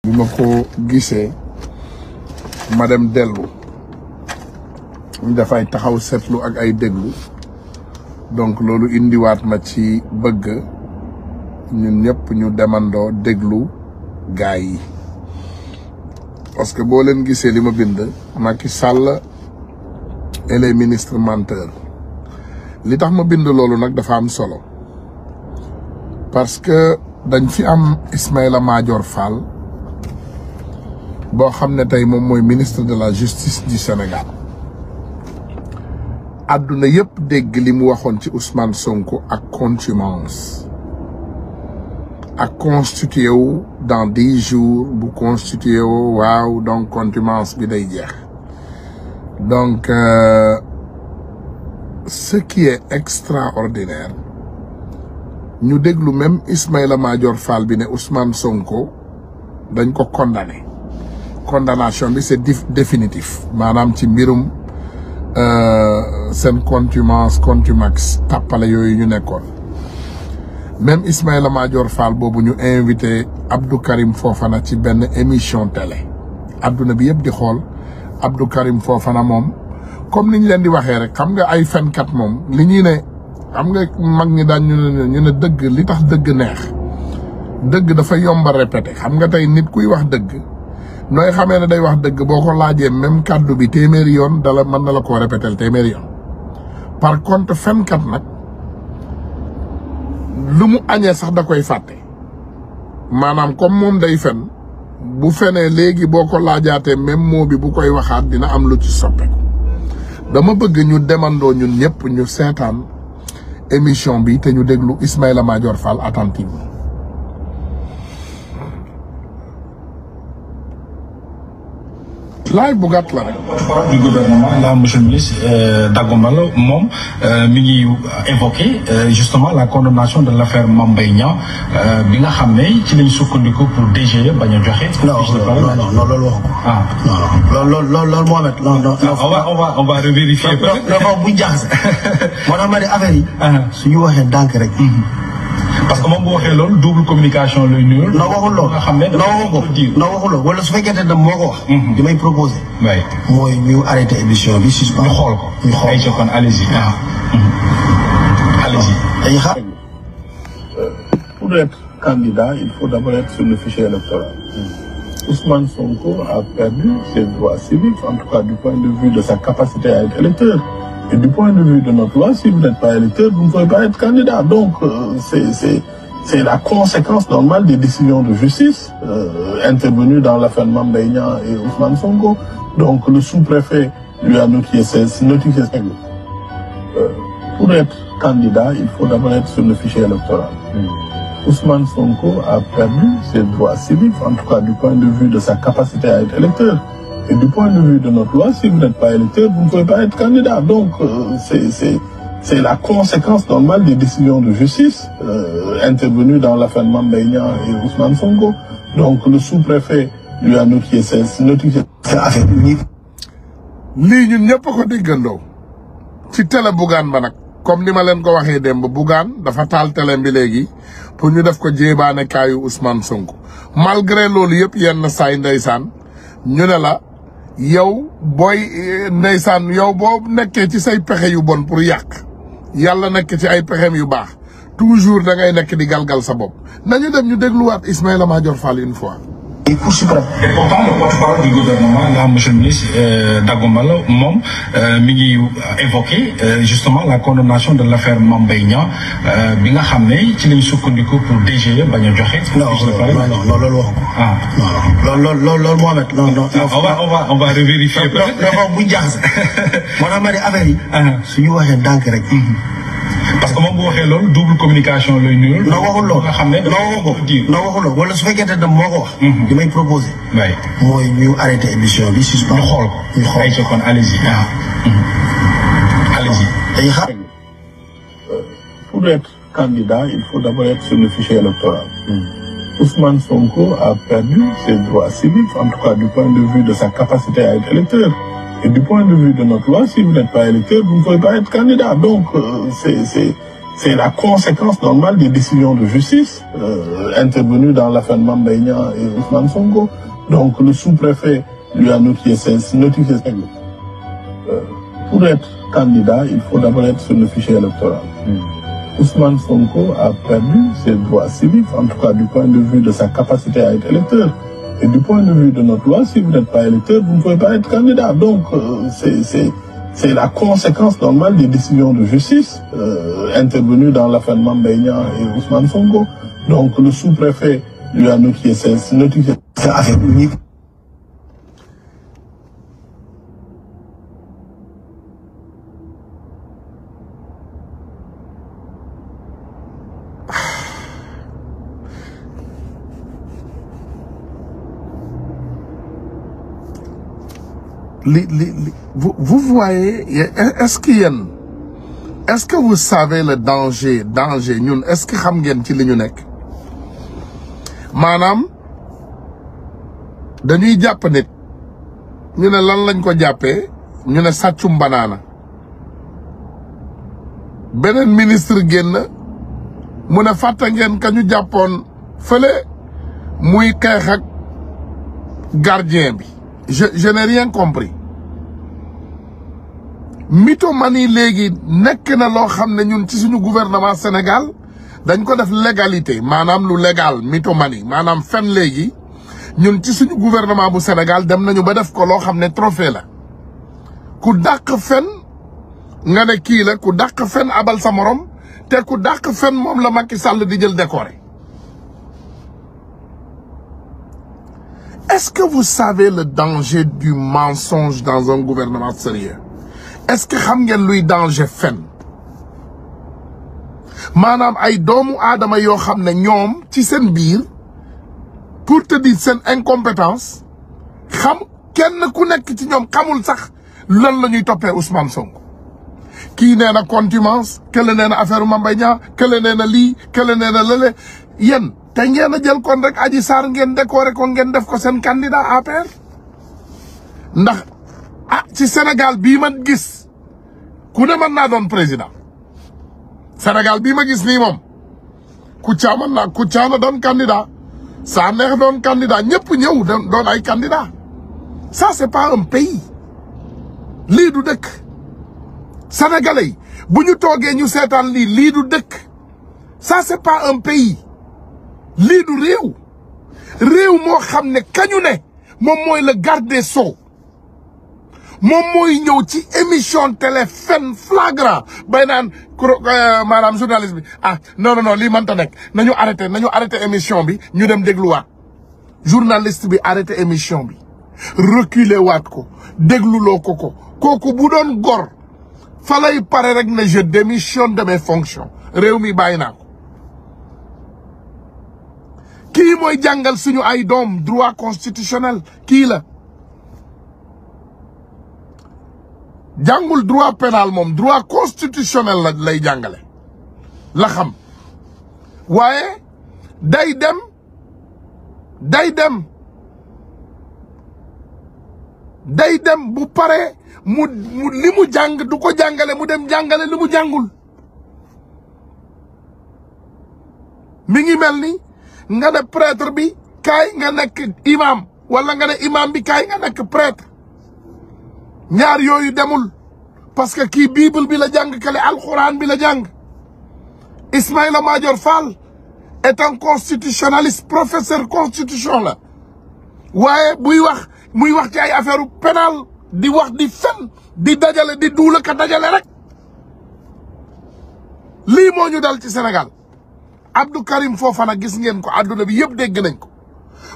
bi ma ko gisee ma dem dellu dafay taxaw seetlu ak ay déglu donc loolu indiwaat ma ci bëgg ñun ñëpp ñu demandoo déglu gaay yi parce que boo leen gisee li ma bind Macky Sall et les ministres menteurs li tax ma bind loolu nag dafa am solo parce que dañ fi am Ismaïla Madior Fall boo xam ne tey moom mooy ministre de la justice du Sénégal àdduna yëpp dégg li mu waxoon ci Ousmane Sonko ak contumace ak constitué wu dans 10 jours bu constitué wu waaw donc contumace bi day jeex donc ce qui est extraordinaire ñu déglu même Ismaïla Madior Fall bi ne Ousmane Sonko dañ ko condamné condamnation bi c'est définitif maanaam ci mbirum seen contumax tàppale yooyu ñu nekkoon même Ismaïla Madior Fall boobu ñu invité Abdou Karim Fofana ci benn émission télé adduna bi yëpp di xool Abdou Karim Fofana moom comme ni ñu leen di waxee rek xam nga ay fenkat moom li ñuy ne xam nga mag ñi daan ñu ne dëgg li tax dëgg neex dëgg dafa yomba répété xam nga tey nit kuy wax dëgg nooy xamee ne day wax dëgg boo ko laajee même kàddu bi téeméeri yoon dala mën na la koo répéter téeméeri yoon par contre fenkat nag lu mu añee sax da koy fàtte maanaam comme moom day fen bu fenee léegi boo ko laajaatee même mot bi bu koy waxaat dina am lu ci soppeeku dama bëgg ñu demandoo ñun ñëpp ñu seetaan émission bi te ñu déglu Ismaïla Madior Fall attentivement. laay bu gàtt la rek. du gouvernement là monsieur le ministre Dagombalo moom mi ngi évoqué justement la condamnation de l'affaire Mame Mbaye Niang bi nga xam ne ci lañ sukkandiku pour DGE bañ a joxe. non loolu waxu ko. ah non loolu Mohamed non. on va revérifier. non bu jaxase. moo tax ma ne affaire yi. suñu waxee ndànk rek. parce que moom bu waxee loolu double communication lay nuyul. non waxul loolu nga xam ne non waxul loolu wala su fekkee ne moo ko wax. li may proposé. oui mooy ñu arrêté émission bi suspend. ñu xool ko ñu xool ay kon allez-y. allez-y. dañuy xaar. Pour être candidat, il faut d'abord être sur le fichier électoral. Ousmane Sonko a perdu ses droits civiques, en tout cas du point de vue de sa capacité à être électeur. Et du point de vue de notre loi, si vous n'êtes pas électeur, vous ne pouvez pas être candidat. Donc, c'est la conséquence normale des décisions de justice intervenues dans l'affaire Mame Mbaye Niang et Ousmane Sonko. Donc, le sous-préfet lui a notifié pour être candidat, il faut d'abord être sur le fichier électoral. Ousmane Sonko a perdu ses droits civiques, en tout cas du point de vue de sa capacité à être électeur. Et du point de vue de notre loi, si vous n'êtes pas électeur, vous ne pouvez pas être candidat. Donc, c'est la conséquence normale des décisions de justice intervenues dans l'affaire Mame Mbaye Niang et Ousmane Sonko. Donc, le sous-préfet lui a notifié affaire bi. lii ñun ñëpp ko déggandoo ci télé Bougane ba nag comme ni ma leen ko waxee démb Bougane dafa taal télé bi léegi pour ñu def ko jéebaane kaayu Ousmane Sonko malgré loolu yëpp yenn saay ndeysaan ñu ne la yow booy ndeysaan yow boo nekkee ci say pexe yu bon pour yàq yàlla nekk ci ay pexem yu baax toujours da ngay nekk di galgal sa bopp nañu dem ñu dégluwaat Ismaïla Madior Fall une fois. Et pourtant, le porte-parole du gouvernement, là, monsieur le ministre Dagombalo, moom mi ngi évoqué justement la condamnation de l'affaire Mame Mbaye Niang bi nga xam ne ci lañ sukkandiku pour DGE bañ a joxe. non loolu waxu ko. ah loolu Mohamed non. on va revérifier. non bu jaxase. moo tax ma ne affaire yi. suñu waxee ndànk rek. parce que moom bu waxee loolu double communication lay nuyul. non waxul loolu nga xam ne non waxul loolu wala su fekkee ne moo ko wax. li may proposé. oui mooy ñu arrêté émission bi suspend. ñu xool ko ñu xool ay kon allez-y. allez-y. dañuy xaar. Pour être candidat, il faut d'abord être sur le fichier électoral. Ousmane Sonko a perdu ses droits civiques, en tout cas du point de vue de sa capacité à être électeur. Et du point de vue de notre loi, si vous n'êtes pas électeur, vous ne pouvez pas être candidat. Donc, c'est la conséquence normale des décisions de justice intervenues dans l'affaire Mame Mbaye Niang et Ousmane Sonko. Donc le sous-préfet lui a notifié pour être candidat, il faut d'abord être sur le fichier électoral. Ousmane Sonko a perdu ses droits civiques, en tout cas du point de vue de sa capacité à être électeur. Et du point de vue de notre loi, si vous n'êtes pas électeur, vous ne pouvez pas être candidat. Donc c'est la conséquence normale des décisions de justice intervenues dans l'affaire Mame Mbaye Niang et Ousmane Sonko. Donc le sous-préfet lui a notifié cette affaire unique. Vous voyez, est-ce que vous savez le danger ñun est-ce que xam ngeen ci li ñu nekk maanaam dañuy jàpp nit ñu ne lan lañ ko jàppee ñu ne sàccum banaana beneen ministre génn mu ne fàtte ngeen ka ñu jàppoon fële muy xeex ak gardien bi je n'ai rien compris. Mythomanie léegi nekk na loo xam ne ñun ci suñu gouvernement Sénégal dañ ko def légalité maanaam lu légal mythomanie maanaam fen léegi ñun ci suñu gouvernement bu Sénégal dem nañu ba def ko loo xam ne trophée la ku dàq fen nga ne kii la ku dàq fen abal sa morom te ku dàq fen moom la Macky Sall di jël décoré. Est-ce que vous savez le danger du mensonge dans un gouvernement sérieux? Est-ce que xam ngeen luy danger fen maanaam ay doomu aadama yoo xam ne ñoom ci seen biir pour te dire seen incompétence xam kenn ku nekk ci ñoom xamul sax lan la ñuy toppee Ousmane Sonko kii nee na contumace kële nee na affaire Mame Mbaye Niang kële nee na lii kële nee na lële yéen te ngeen a jël kon rek Adji Sarr ngeen décoré ko ngeen def ko seen candidat APR ndax ci Sénégal bii man gis ku ne mën naa doon président Sénégal bii ma gis nii moom Kouthia mën naa Kouthia na doon candidat Sanekh doon candidat ñëpp ñëw doon ay candidat ça c'est pas un pays lii du dëkk sénégalais yi bu ñu toogee ñu seetaan lii du dëkk ça c'est pas un pays lii du réew moo xam ne kañu ne moom mooy le garde des sceaux moom mooy ñëw ci émission télé fen flagrant bay naan maanaam journaliste bi non lii mënta nekk nañu arrêté émission bi ñu dem dégluwaat journaliste bi arrêté émission bi reculer waat ko dégluloo ko kooku bu doon gor fa lay pare rek ne je démissionne de mes fonctions réew mi bàyyi naa ko kii mooy jàngal suñu ay doom droit constitutionnel kii la jàngul droit pénal moom droit constitutionnel la lay jàngale la xam waaye day dem bu pare mu li mu jàng du ko jàngale mu dem jàngale li mu jàngul mi ngi mel ni nga ne prêtre bi kaay nga nekk imam wala nga ne imam bi kaay nga nekk prêtre ñaar yooyu demul parce que kii bible bi la jàng kale alxuraan bi la jàng Ismaïla Madior Fall est un constitutionnaliste professeur constitution la waaye muy wax ci ay affaire pénal di wax di fen di dajale di duula ka dajale rek lii moo ñu dal ci Sénégal Abdou Karim Fofana gis ngeen ko àdduna bi yëpp dégg nañ ko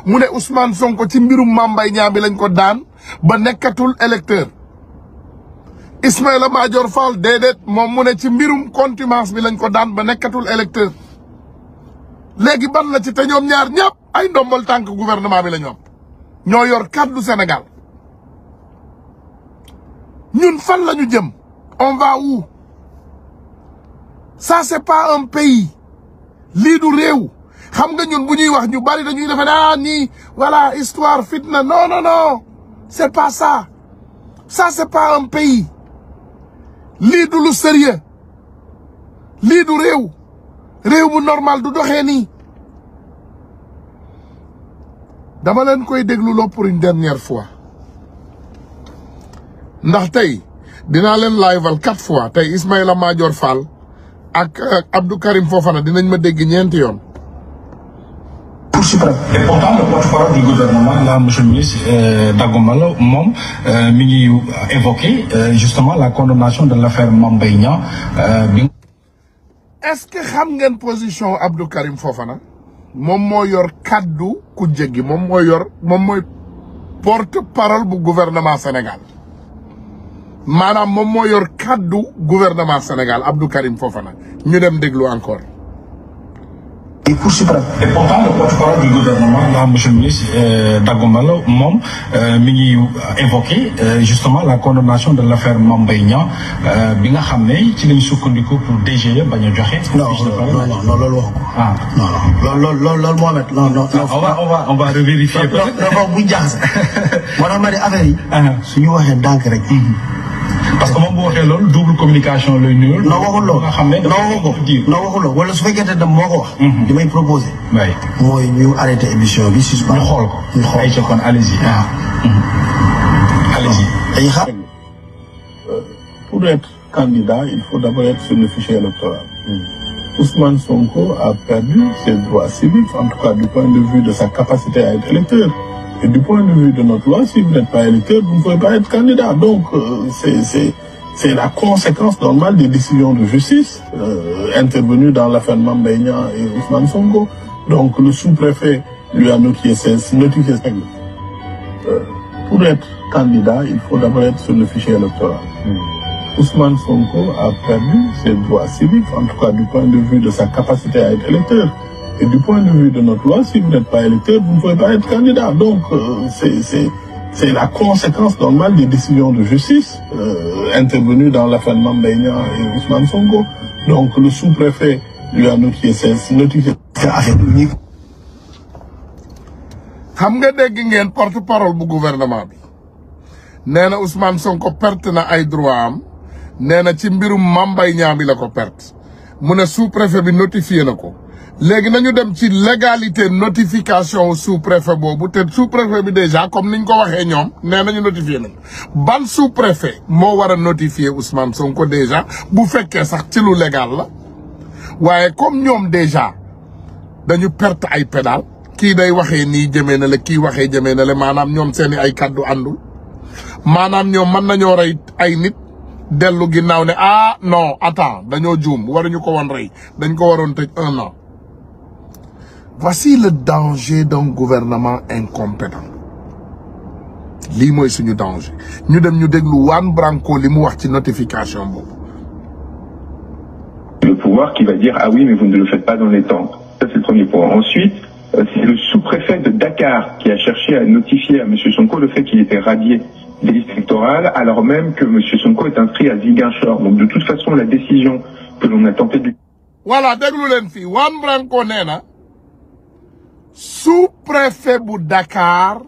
mu ne Ousmane Sonko ci mbirum Mame Mbaye Niang bi lañ ko daan ba nekkatul électeur Ismaïla Madior Fall déedéet moom mu ne ci mbirum contumace bi lañ ko daan ba nekkatul électeur léegi ban la ci te ñoom ñaar ñëpp ay ndombal tànk gouvernement bi la ñoom ñoo yor kàddu Sénégal ñun fan la ñu jëm on va où ça c'est pas un pays lii du réew xam nga ñun bu ñuy wax ñu bari dañuy defe nii voilà histoire fitna non c'est pas ça c'est pas un pays lii du lu sérieux lii du réew bu normal du doxee nii. dama leen koy dégluloo pour une dernière fois ndax tey dinaa leen liveal 4 fois tey Ismaïla Madior Fall ak Abdou Karim Fofana dinañ ma dégg ñeenti yoon. Et pourtant le porte-parole du gouvernement là monsieur le ministre Dagomalo moom mi ngi évoqué justement la condamnation de l'affaire Mame Mbaye Niang bi. est-ce que xam ngeen position Abdou Karim Fofana moom moo yor kaddu ku jéggi moom mooy porte-parole bu gouvernement Sénégal maanaam moom moo yor kaddu gouvernement Sénégal Abdou Karim Fofana ñu dem déglu encore. Et pourtant le porte-parole du gouvernement là monsieur le ministre Dagomalo moom mi ngi évoqué justement la condamnation de l'affaire Mame Mbaye Niang bi nga xam ne ci lañ sukkandiku pour DGE bañ a joxe. non loolu waxu ko. ah non loolu Mohamed non. on va revérifier peut-être. non bu jaxase. moo tax ma ne affaire yi. suñu waxee ndànk rek. parce que moom bu waxee loolu double communication lay nuyul. non waxul loolu nga xam ne waxul loolu wala su fekkee ne moo ko wax. li may proposé. oui mooy ñu arrêté émission bi suspend. ñu xool ko ñu xool ay kon allez-y. allez-y. dañuy xaar. Pour être candidat, il faut d'abord être sur le fichier électoral. Ousmane Sonko a perdu ses droits civiques, en tout cas du point de vue de sa capacité à être électeur. Et du point de vue de notre loi, si vous n'êtes pas électeur, vous ne pouvez pas être candidat. Donc, c'est la conséquence normale des décisions de justice intervenues dans l'affaire Mame Mbaye Niang et Ousmane Sonko. Donc, le sous-préfet lui a notifié ses règles. Pour être candidat, il faut d'abord être sur le fichier électoral. Ousmane Sonko a perdu ses droits civiques, en tout cas du point de vue de sa capacité à être électeur. Et du point de vue de notre loi, si vous n'êtes pas électeur, vous ne pouvez pas être candidat. Donc, c'est la conséquence normale des décisions de justice intervenues dans l'affaire Mame Mbaye Niang et Ousmane Sonko. Donc, le sous-préfet lui a notifié affaire unique. xam nga dégg ngeen porte-parole bu gouvernement bi nee na Ousmane Sonko perte na ay droit am nee na ci mbirum Mame Mbaye Niang bi la ko perte mu ne sous-préfet bi notifié na ko léegi nañu dem ci légalité notification sous-préfet boobu te sous-préfet bi déjà comme niñ ko waxee ñoom nee nañu notifié nañ ban sous-préfet moo war a notifier Ousmane Sonko déjà bu fekkee sax ci lu légal la waaye comme ñoom déjà dañu perte ay pédale kii day waxee nii jëmee na la kii waxee jëmee na la maanaam ñoom seeni ay kaddu àndul maanaam ñoom mën nañoo rey ay nit dellu ginnaaw ne ah non attends dañoo juum waruñu ko woon rey dañ ko waroon tëj 1 an. Voici le danger d'un gouvernement incompétent lii mooy suñu danger ñu dem ñu déglu Juan Branco li mu wax ci notification boobu. Le pouvoir qui va dire ah oui mais vous ne le faites pas dans les temps. Ça c'est le premier point. Ensuite, c'est le sous-préfet de Dakar qui a cherché à notifier à M. Sonko le fait qu'il était radié des listes électorales, alors même que M. Sonko est inscrit à Ziguinchor. Donc de toute façon, la décision que l'on a tenté de... Voilà, déglu leen fii Juan Branco nee na sous-préfet bu Dakar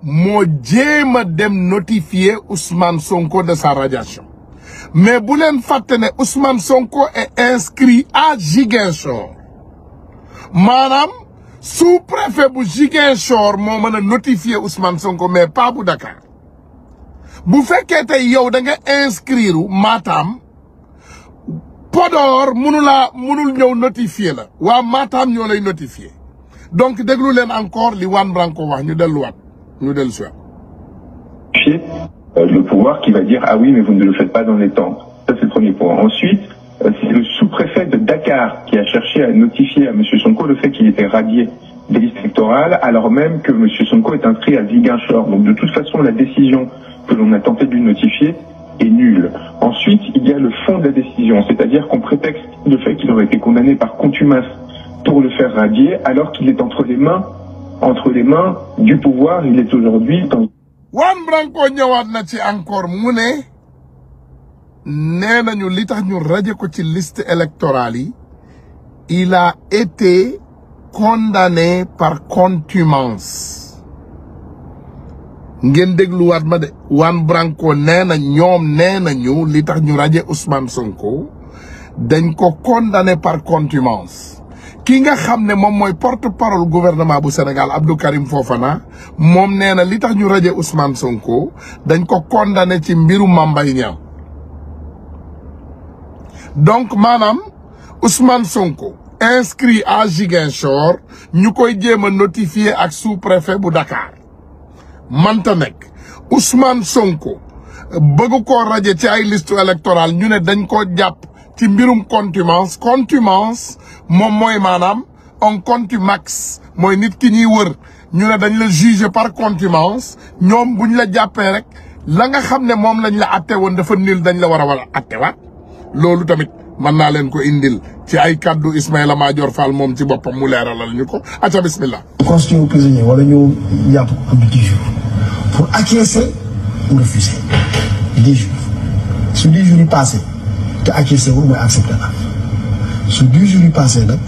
moo jéem a dem notifier Ousmane Sonko de sa radiation. Mais bu leen fàtte ne Ousmane Sonko est inscrit à Ziguinchor. maanaam sous-préfet bu Ziguinchor moo mën a notifier Ousmane Sonko mais pas bu Dakar. bu fekkee tey yow da nga inscrire Matam Podor mënul ñëw notifier la waa Matam ñoo lay notifier donc déglu leen encore li Juan Branco wax ñu delluwaat ñu dellu si waat. Le pouvoir qui va dire ah oui mais vous ne le faites pas dans les temps. Ça c'est le premier point. Ensuite, c'est le sous-préfet de Dakar qui a cherché à notifier à M. Sonko le fait qu'il était radié des listes électorales, alors même que M. Sonko est inscrit à Ziguinchor. Donc de toute façon, la décision que l'on a tenté de lui notifier est nulle. Ensuite, il y a le fond de la décision, c'est-à-dire qu'on prétexte le fait qu'il aurait été condamné par contumace pour le faire radier, alors qu'il est entre les mains du pouvoir. Il est aujourd'hui dans... Juan Branco ñëwaat na ci encore mu ne nee nañu li tax ñu radié ko ci liste électorale yi il a été condamné par contumace ngeen dégluwaat ma de Juan Branco nee na ñoom nee nañu li tax ñu radié Ousmane Sonko dañ ko condamné par contumace ki nga xam ne moom mooy porte-parole gouvernement bu Sénégal Abdou Karim Fofana moom nee na li tax ñu radier Ousmane Sonko dañ ko condamné ci mbiru Mame Mbaye Niang donc maanaam Ousmane Sonko inscrit à Ziguinchor ñu koy jéem a notifié ak sous-préfet bu Dakar manta nekk Ousmane Sonko bëgg koo radier ci ay liste électorale ñu ne dañ ko jàpp ci mbirum contumace moom mooy maanaam on contumax mooy nit ki ñuy wër ñu ne dañ la juger par contumace ñoom buñ la jàppee rek la nga xam ne moom lañ la atte woon dafa nil dañ la war a attewaat loolu tamit mën naa leen ko indil ci ay kaddu Ismaïla Madior Fall moom ci boppam mu leeralal ñu ko acca bismillah. constitué prisonnier wala ñu jàpp am 10 jours pour acquiescer ou refuser 10 jours su 10 jours yi passé te acquiescer wu mooy accepté na su 10 jours yi passé nag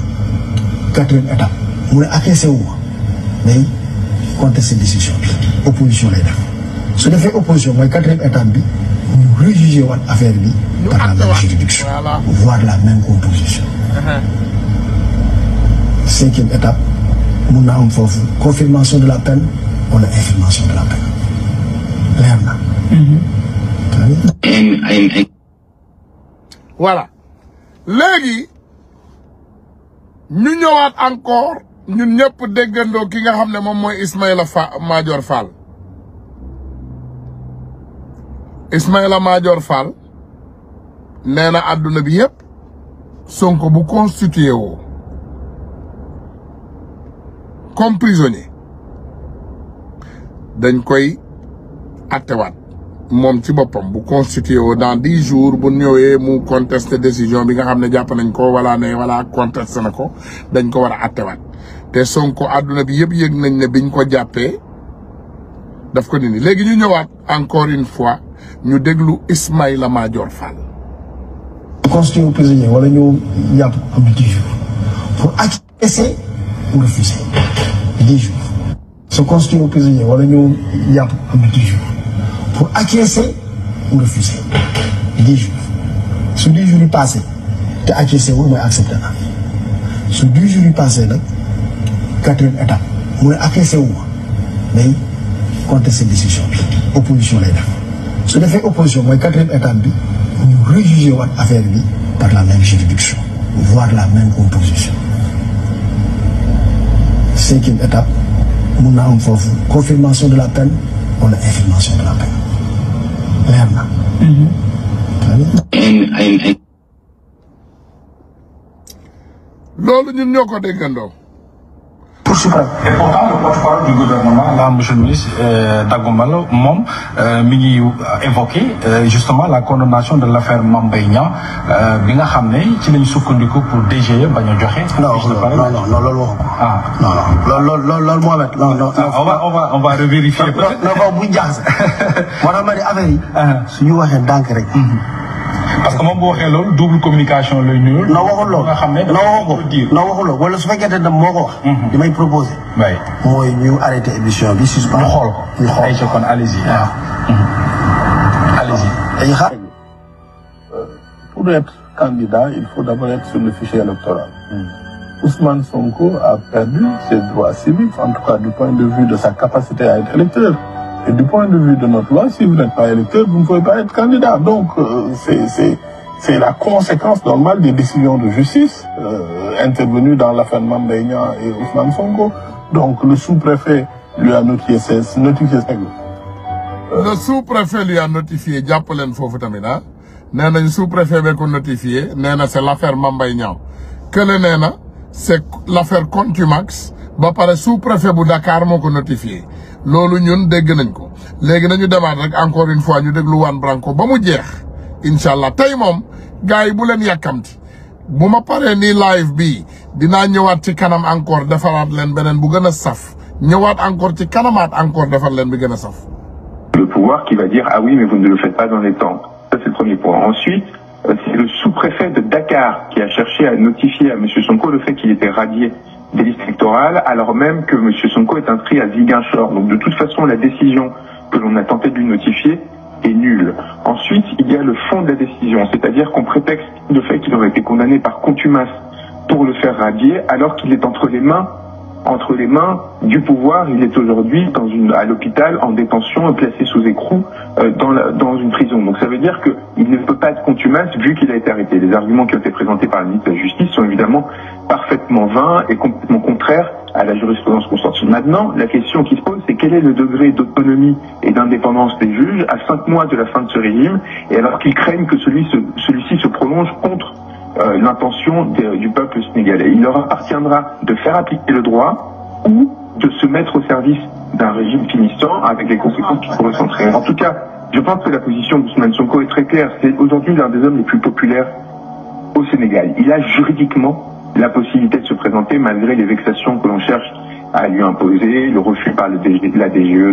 4e étape mu ne acquiescer wu day contester décision bi opposition lay def su defee opposition mooy 4e étape bi ñu rejuger waat affaire bi par la même juridiction voire la même composition. 5e étape mun na am foofu confirmation de la peine wala infirmation de la peine leer na. voilà léegi ñu ñëwaat encore ñun ñëpp déggandoo ki nga xam ne moom mooy Ismaïla Madior Fall. Ismaïla Madior Fall nee na àdduna bi yëpp Sonko bu constitué woo comme prisonnier dañ koy attewaat moom ci boppam bu constitué woo dans 10 jours bu ñëwee mu contesté décision bi nga xam ne jàpp nañ ko wala ne wala contesté na ko dañ ko war a attewaat te Sonko àdduna bi yëpp yëg nañ ne biñ ko jàppee daf ko dindi léegi ñu ñëwaat encore une fois ñu déglu Ismaïla Madior Fall. constitué prisonnier wala ñu jàpp am 10 jours pour acquiescer ou refuser 10 jours se constitué prisonnier wala ñu jàpp am 10 jours pour acquiescer ou refuser 10 jours su 10 jours yi passé te acquiescer wu mooy accepté na su 10 jours yi passé nag 4e étape mu ne acquiescer wu day contester décision bi opposition lay def su defee opposition mooy 4e étape bi ñu rejuger waat affaire bi par la même juridiction voire la même composition. 5e étape mun na am foofu confirmation de la peine wala infirmation de la peine leer na. loolu ñun ñoo ko déggandoo. Et pourtant, le porte-parole du gouvernement, là, monsieur le ministre Dagombalo, moom mi ngi évoqué justement la condamnation de l'affaire Mame Mbaye Niang bi nga xam ne ci lañ sukkandiku pour DGE bañ a joxe. non loolu waxu ko. ah non loolu Mohamed non. on va revérifier peut-être. non bu jaxase. moo tax ma ne affaire yi. suñu waxee ndànk rek. parce que moom bu waxee loolu double communication lay nuyul. non waxul loolu nga xam ne non waxul loolu wala su fekkee ne moo ko wax. li may proposé. oui mooy ñu arrêté émission bi suspend. ñu xool ko ñu xool ay kon allez-y. allez-y. dañuy xaar. Pour être candidat, il faut d'abord être sur le fichier électoral. Ousmane Sonko a perdu ses droits civiques, en tout cas du point de vue de sa capacité à être électeur. Et du point de vue de notre loi, si vous n'êtes pas électeur, vous ne pouvez pas être candidat. Donc, c'est la conséquence normale des décisions de justice intervenues dans l'affaire Mame Mbaye Niang et Ousmane Sonko. Donc, le sous-préfet lui a notifié ses règles. Le sous-préfet lui a notifié, jàppaleen foofu tamit ah nee nañ sous-préfet bee ko notifié nee na c'est l'affaire Mame Mbaye Niang kële nee na c'est l'affaire Contumax ba pare sous-préfet bu Dakar moo ko notifié loolu ñun dégg nañ ko léegi nañu demaat rek encore une fois ñu déglu Juan Branco ba mu jeex incha allah tey moom gars yi bu leen yàkkamti bu ma paree nii live bi dinaa ñëwaat ci kanam encore defaraat leen beneen bu gën a saf ñëwaat encore ci kanamaat encore defar leen bi gën a saf. Le pouvoir qui va dire ah oui mais vous ne le faites pas dans les temps. Ça c'est le premier point. Ensuite, c'est le sous-préfet de Dakar qui a cherché à notifier à M. Sonko le fait qu'il était radié des listes électorales alors même que M. Sonko est inscrit à Ziguinchor. Donc de toute façon la décision que l'on a tenté de lui notifier est nul. Ensuite, il y a le fond de la décision, c'est-à-dire qu'on prétexte le fait qu'il aurait été condamné par contumace pour le faire radier, alors qu'il est entre les mains du pouvoir. Il est aujourd'hui à l'hôpital, en détention, placé sous écrou dans une prison. Donc ça veut dire qu'il ne peut pas être contumace vu qu'il a été arrêté. Les arguments qui ont été présentés par le ministre de la Justice sont évidemment parfaitement vains et complètement contraires à la jurisprudence constante. Maintenant, la question qui se pose, c'est quel est le degré d'autonomie et d'indépendance des juges à 5 mois de la fin de ce régime, et alors qu'ils craignent que celui-ci se prolonge contre l'intention du peuple sénégalais. Il leur appartiendra de faire appliquer le droit ou de se mettre au service d'un régime finissant avec les conséquences qui pourraient s'entraîner. En tout cas, je pense que la position d'Ousmane Sonko est très claire. C'est aujourd'hui l'un des hommes les plus populaires au Sénégal. Il a juridiquement la possibilité de se présenter malgré les vexations que l'on cherche à lui imposer, le refus par la DGE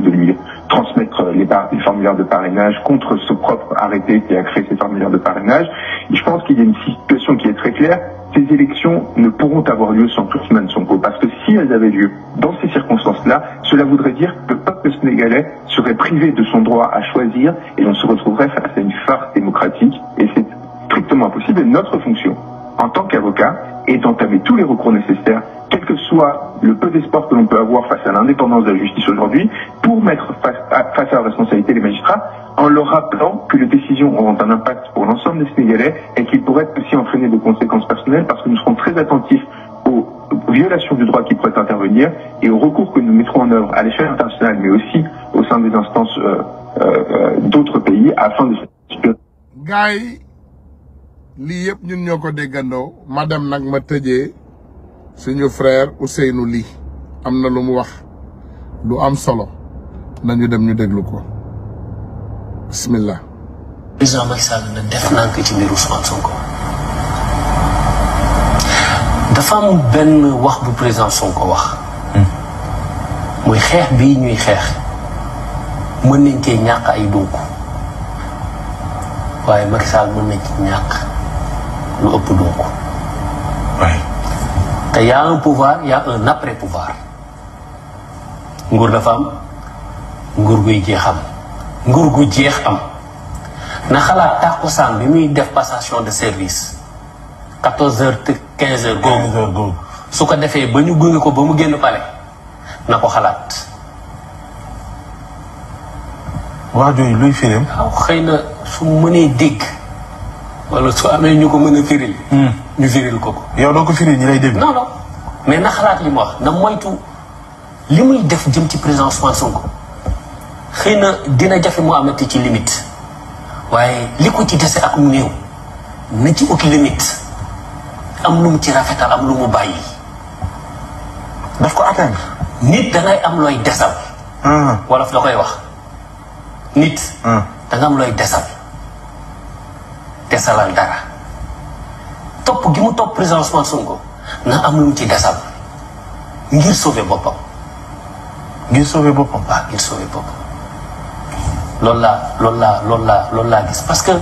de lui transmettre les formulaires de parrainage contre ce propre arrêté qui a créé ces formulaires de parrainage. Et je pense qu'il y a une situation qui est très claire. Ces élections ne pourront avoir lieu sans Ousmane Sonko, parce que si elles avaient lieu dans ces circonstances-là, cela voudrait dire que le peuple sénégalais serait privé de son droit à choisir et on se retrouverait face à une farce démocratique, et c'est strictement impossible. Et notre fonction, en tant qu'avocat, est d'entamer tous les recours nécessaires, quel que soit le peu d'espoir que l'on peut avoir face à l'indépendance de la justice aujourd'hui, pour mettre face à la responsabilité des magistrats, en leur rappelant que les décisions auront un impact pour l'ensemble des Sénégalais et qu'ils pourraient aussi entraîner des conséquences personnelles, parce que nous serons très attentifs aux violations du droit qui pourraient intervenir et aux recours que nous mettrons en œuvre à l'échelle internationale, mais aussi au sein des instances d'autres pays, afin de... gars yi lii yëpp ñun ñoo ko déggandoo madame nag ma tëjee suñu frère Ousseynou Ly am na lu mu wax lu am solo nañu dem ñu déglu ko bismillah. président Macky Sall na def nank ci mbiru Ousmane Sonko dafa am benn wax bu président Sonko wax muy xeex bii ñuy xeex mën nañ cee ñàkk ay dunk waaye Macky Sall mën nañ ci ñàkk lu ëpp dunk te y a un pouvoir, y a un après-pouvoir. nguur dafa am nguur guy jeexam nguur gu jeex am na xalaat tàkkusaan bi muy def passation de service 14h 15h googu su ko defee ba ñu gunge ko ba mu génn palais na ko xalaat. wax jooju luy firim. waaw xëy na su mënee dégg wala su amee ñu ko mën a firil. ñu firil ko ko. yow doo ko firil ñi lay dégg. non non mais na xalaat li mu wax na moytu li muy def jëm ci président Ousmane Sonko xëy na dina jafe mu amati ci limite waaye li ko ci dese ak mu néew na ci ut limite am lu mu ci rafetal am lu mu bàyyi. daf ko atteindre. nit dangay am looy desal. wolof da koy wax nit. danga am looy desalal dara topp gi mu topp président Ousmane Sonko na am lu mu ci desal ngir sauver boppam. ngir sauver boppam. waaw ngir sauver boppam loolu laa gis parce que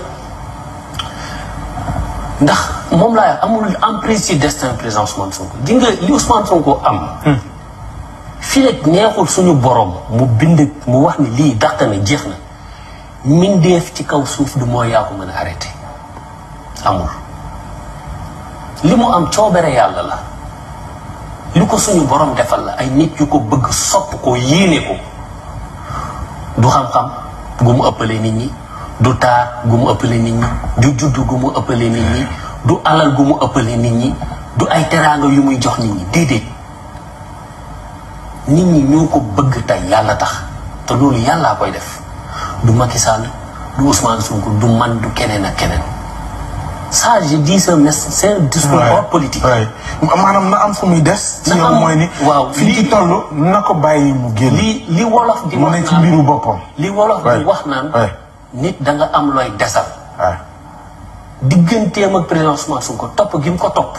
ndax moom laa amul emprise ci destin président Ousmane Sonko di nga li Ousmane Sonko am. fii rek neexul suñu borom mu bind mu wax ni lii dàq na jeex na mindeef ci kaw suuf du moo yaa ko mën a arrêté amul. li mu am coobere yàlla la li ko suñu borom defal la ay nit yu ko bëgg sopp ko yéene ko du xam-xam gu mu ëppale nit ñi du taar gu mu ëppale nit ñi du juddu gu mu ëppale nit ñi du alal gu mu ëppale nit ñi du ay teraanga yu muy jox nit ñi déedéet nit ñi ñoo ko bëgg tey yàlla tax te loolu yàllaa koy def du Macky Sall du Ousmane Sonko du man du keneen ak keneen. ça je dis c'est un discours hors politique. maanaam na am fu muy des. ci ñoom mooy ni. waaw fi ci toll na ko bàyyi mu génn. li wolof di wax naan mu ne ci mbiru boppam. li wolof di wax naan. nit da nga am looy desal. digganteem ak président Ousmane Sonko topp gi mu ko topp.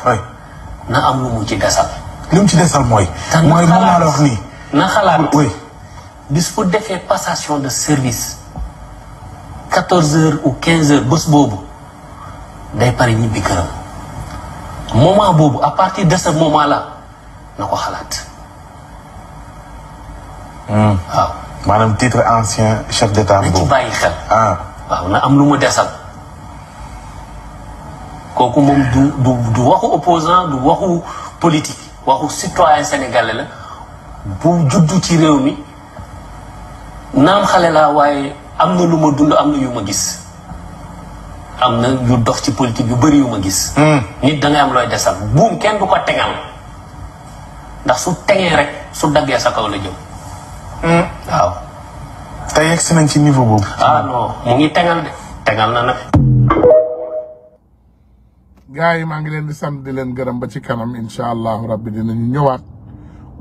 na am lu mu ci desal. li mu ci desal mooy. mooy mën naa la wax nii. na xalaat bis bu defee passation de service 14h ou 15h bés boobu. day pare ñibbi këram moment boobu à partir de ce moment là na ko xalaat. waaw maanaam titre ancien chef d'état na ci bàyyi xel. waaw na am lu mu desal. kooku moom du waxu opposant du waxu politique waxu citoyen sénégalais la bu juddu ci réew mi naam xale laa waaye am na lu ma dund am na yu ma gis. am na yu dox ci politique yu bëri yu ma gis. nit da ngay am looy desal buum kenn du ko tegal ndax su tegee rek su daggee sa kaw la jëm. waaw. tey yegg si nañ ci niveau boobu. non mu ngi tegal de tegal na nag. gars yi maa ngi leen di sant di leen gërëm ba ci kanam incha allahu rabbi dinañu ñëwaat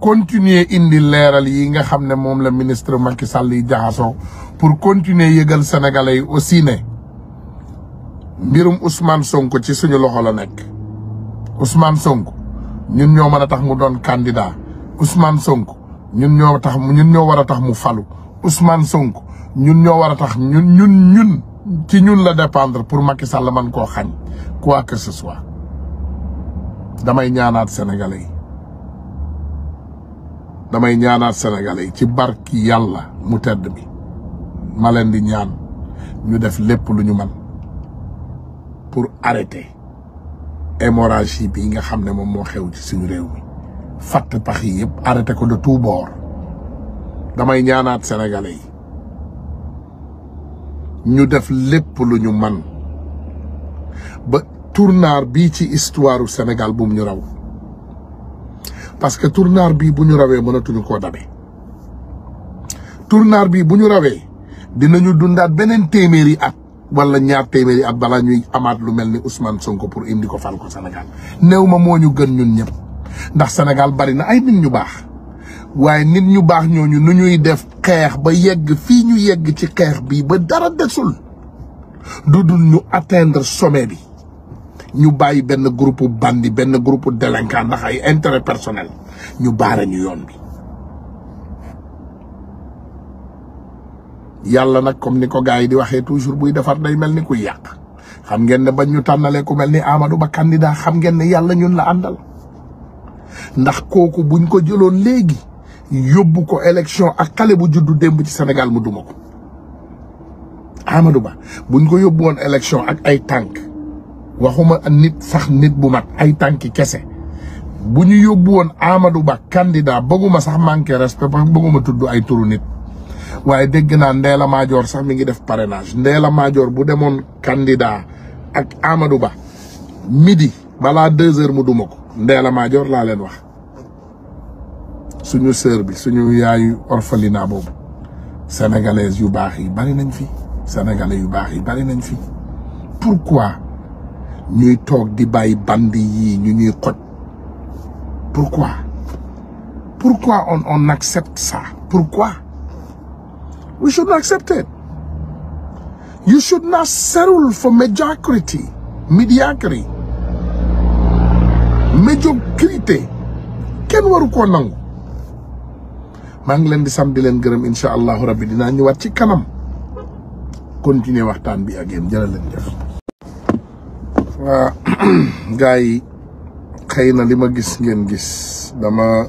continuer indi leeral yi nga xam ne moom la ministre Macky Sall yi jaxasoo pour continuer yëgal sénégalais yi aussi ne mbirum Ousmane Sonko ci suñu loxo la nekk. Ousmane Sonko ñun ñoo mën a tax mu doon candidat Ousmane Sonko ñun ñoo war a tax mu falu Ousmane Sonko ñun ñoo war a tax ñun ci ñun la dépendre pour Macky Sall man koo xañ quoi que ce soit. damay ñaanaat sénégalais yi ci barki yàlla mu tedd bi ma leen di ñaan ñu def lépp lu ñu man pour arrêter hémorragie bi nga xam ne moom moo xew ci suñu réew mi fatt pax yi yëpp arrêter ko de tout bord. damay ñaanaat sénégalais yi ñu def lépp lu ñu man ba tournaar bii ci histoire Sénégal bu mu ñu raw parce que tournaar bii bu ñu rawee mënatuñu koo dabe. tournaar bii bu ñu rawee dinañu dundaat beneen téeméeri at wala ñaar téeméeri at balaa ñuy amaat lu mel ni Ousmane Sonko pour indi ko fal ko Sénégal. néew ma moo ñu gën ñun ñëpp ndax Sénégal bari na ay nit ñu baax waaye nit ñu baax ñooñu nu ñuy def xeex ba yegg fii ñu yegg ci xeex bii ba dara desul du dul ñu atteindre sommet bi ñu bàyyi benn groupe bandi benn groupe délinquant ndax ay intérêt personnel ñu baare ñu yoon bi. yàlla nag comme ni ko gars yi di waxee toujours buy defar day mel ni kuy yàq xam ngeen ne bañ ñu tànnalee ku mel ni Amadou Ba candidat xam ngeen ne yàlla ñun la àndal ndax kooku buñ ko jëloon léegi yóbbu ko élection ak xale bu juddu démb ci Sénégal mu duma ko. Amadou Ba buñ ko yóbbu woon élection ak ay tànk waxuma nit sax nit bu mat ay tànki kese bu ñu yóbbu woon Amadou Ba candidat bëgguma sax manqué respect parce que bëgguma tudd ay turu nit waaye dégg naa Ndella Madior sax mi ngi def parrainage Ndella Madior bu demoon candidat ak Amadou Ba midi balaa 2 heures mu duma ko Ndella Madior laa leen wax suñu sœur bi suñu yaayu orphelinat boobu sénégalaises yu baax yi bari nañ fi sénégalais yu baax yi bari nañ fi pourquoi ñuy toog di bàyyi bandi yii ñu ñuy xoj pourquoi on accepte ça pourquoi we should not accept it. You should not settle for mediocrity. Kenn waru koo nangu. maa ngi leen di sam di leen gërëm incha allahu rabbi dinaa ñëwaat ci kanam continuer waxtaan bi ak yéen jërë leen jëf. waa gars yi xëy na li ma gis ngeen gis dama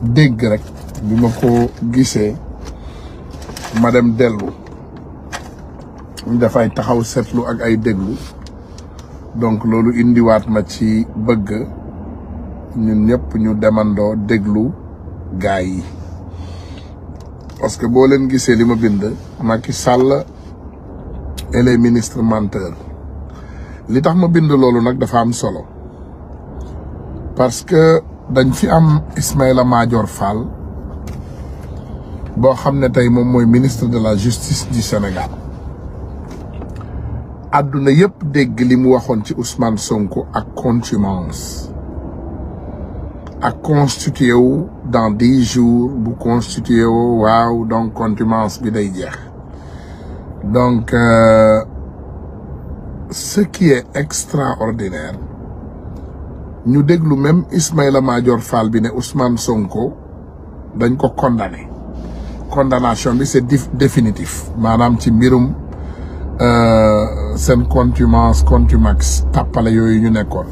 dégg rek bi ma ko gisee ma dem dellu dafay taxaw seetlu ak ay déglu donc loolu indiwaat ma ci bëgg ñun ñëpp ñu demandoo déglu gaay yi parce que boo leen gisee li ma bind Macky Sall et les ministres menteurs li tax ma bind loolu nag dafa am solo parce que dañ fi am Ismaïla Madior Fall boo xam ne tey moom mooy ministre de la justice du Sénégal àdduna yëpp dégg li mu waxoon ci Ousmane Sonko ak contumace ak constitué wu dans 10 jours bu constitué wu waaw donc contumace bi day jeex donc ce qui est extraordinaire ñu déglu même Ismaïla Madior Fall bi ne Ousmane Sonko dañ ko condamné condamnation bi c'est définitif maanaam ci mbirum seen contumax tàppale yooyu ñu nekkoon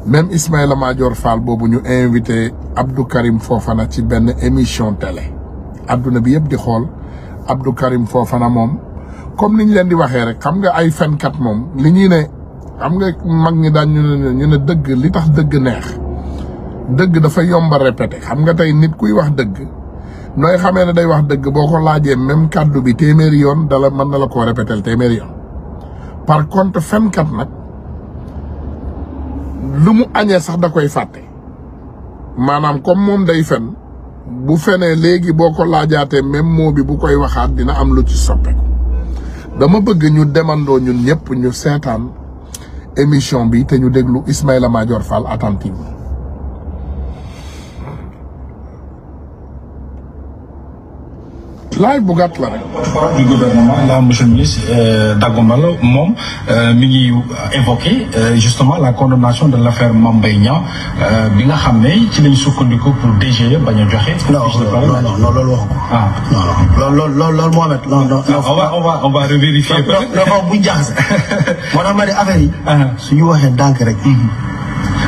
même Ismaïla Madior Fall boobu ñu invité Abdou Karim Fofana ci benn émission télé adduna bi yëpp di xool Abdou Karim Fofana moom comme niñ leen di waxee rek xam nga ay fenkat moom li ñuy ne xam nga mag ñi daan ñu ne dëgg li tax dëgg neex dëgg dafa yomba répété xam nga tey nit kuy wax dëgg nooy xamee ne day wax dëgg boo ko laajee même kàddu bi téeméeri yoon dala mën na la koo répété téeméeri yoon par contre fenkat nag lu mu añee sax da koy fàtte maanaam comme moom day fen bu fenee léegi boo ko laajaatee même mot bi bu koy waxaat dina am lu ci soppeeku dama bëgg ñu demandoo ñun ñëpp ñu seetaan émission bi te ñu déglu Ismaïla Madior Fall attentivement. laay bu gàtt la rek. porte-parole du gouvernement là monsieur le ministre Daggo Mbalo moom mi ngi évoqué justement la condamnation de l'affaire Mame Mbaye Niang bi nga xam ne ci lañ sukkandiku pour DGE bañ a joxe. non loolu waxu ko. ah non loolu Mohamed non. on va revérifier peut-être. non bu jaxase. moo tax ma ne affaire yi. suñu waxee ndànk rek.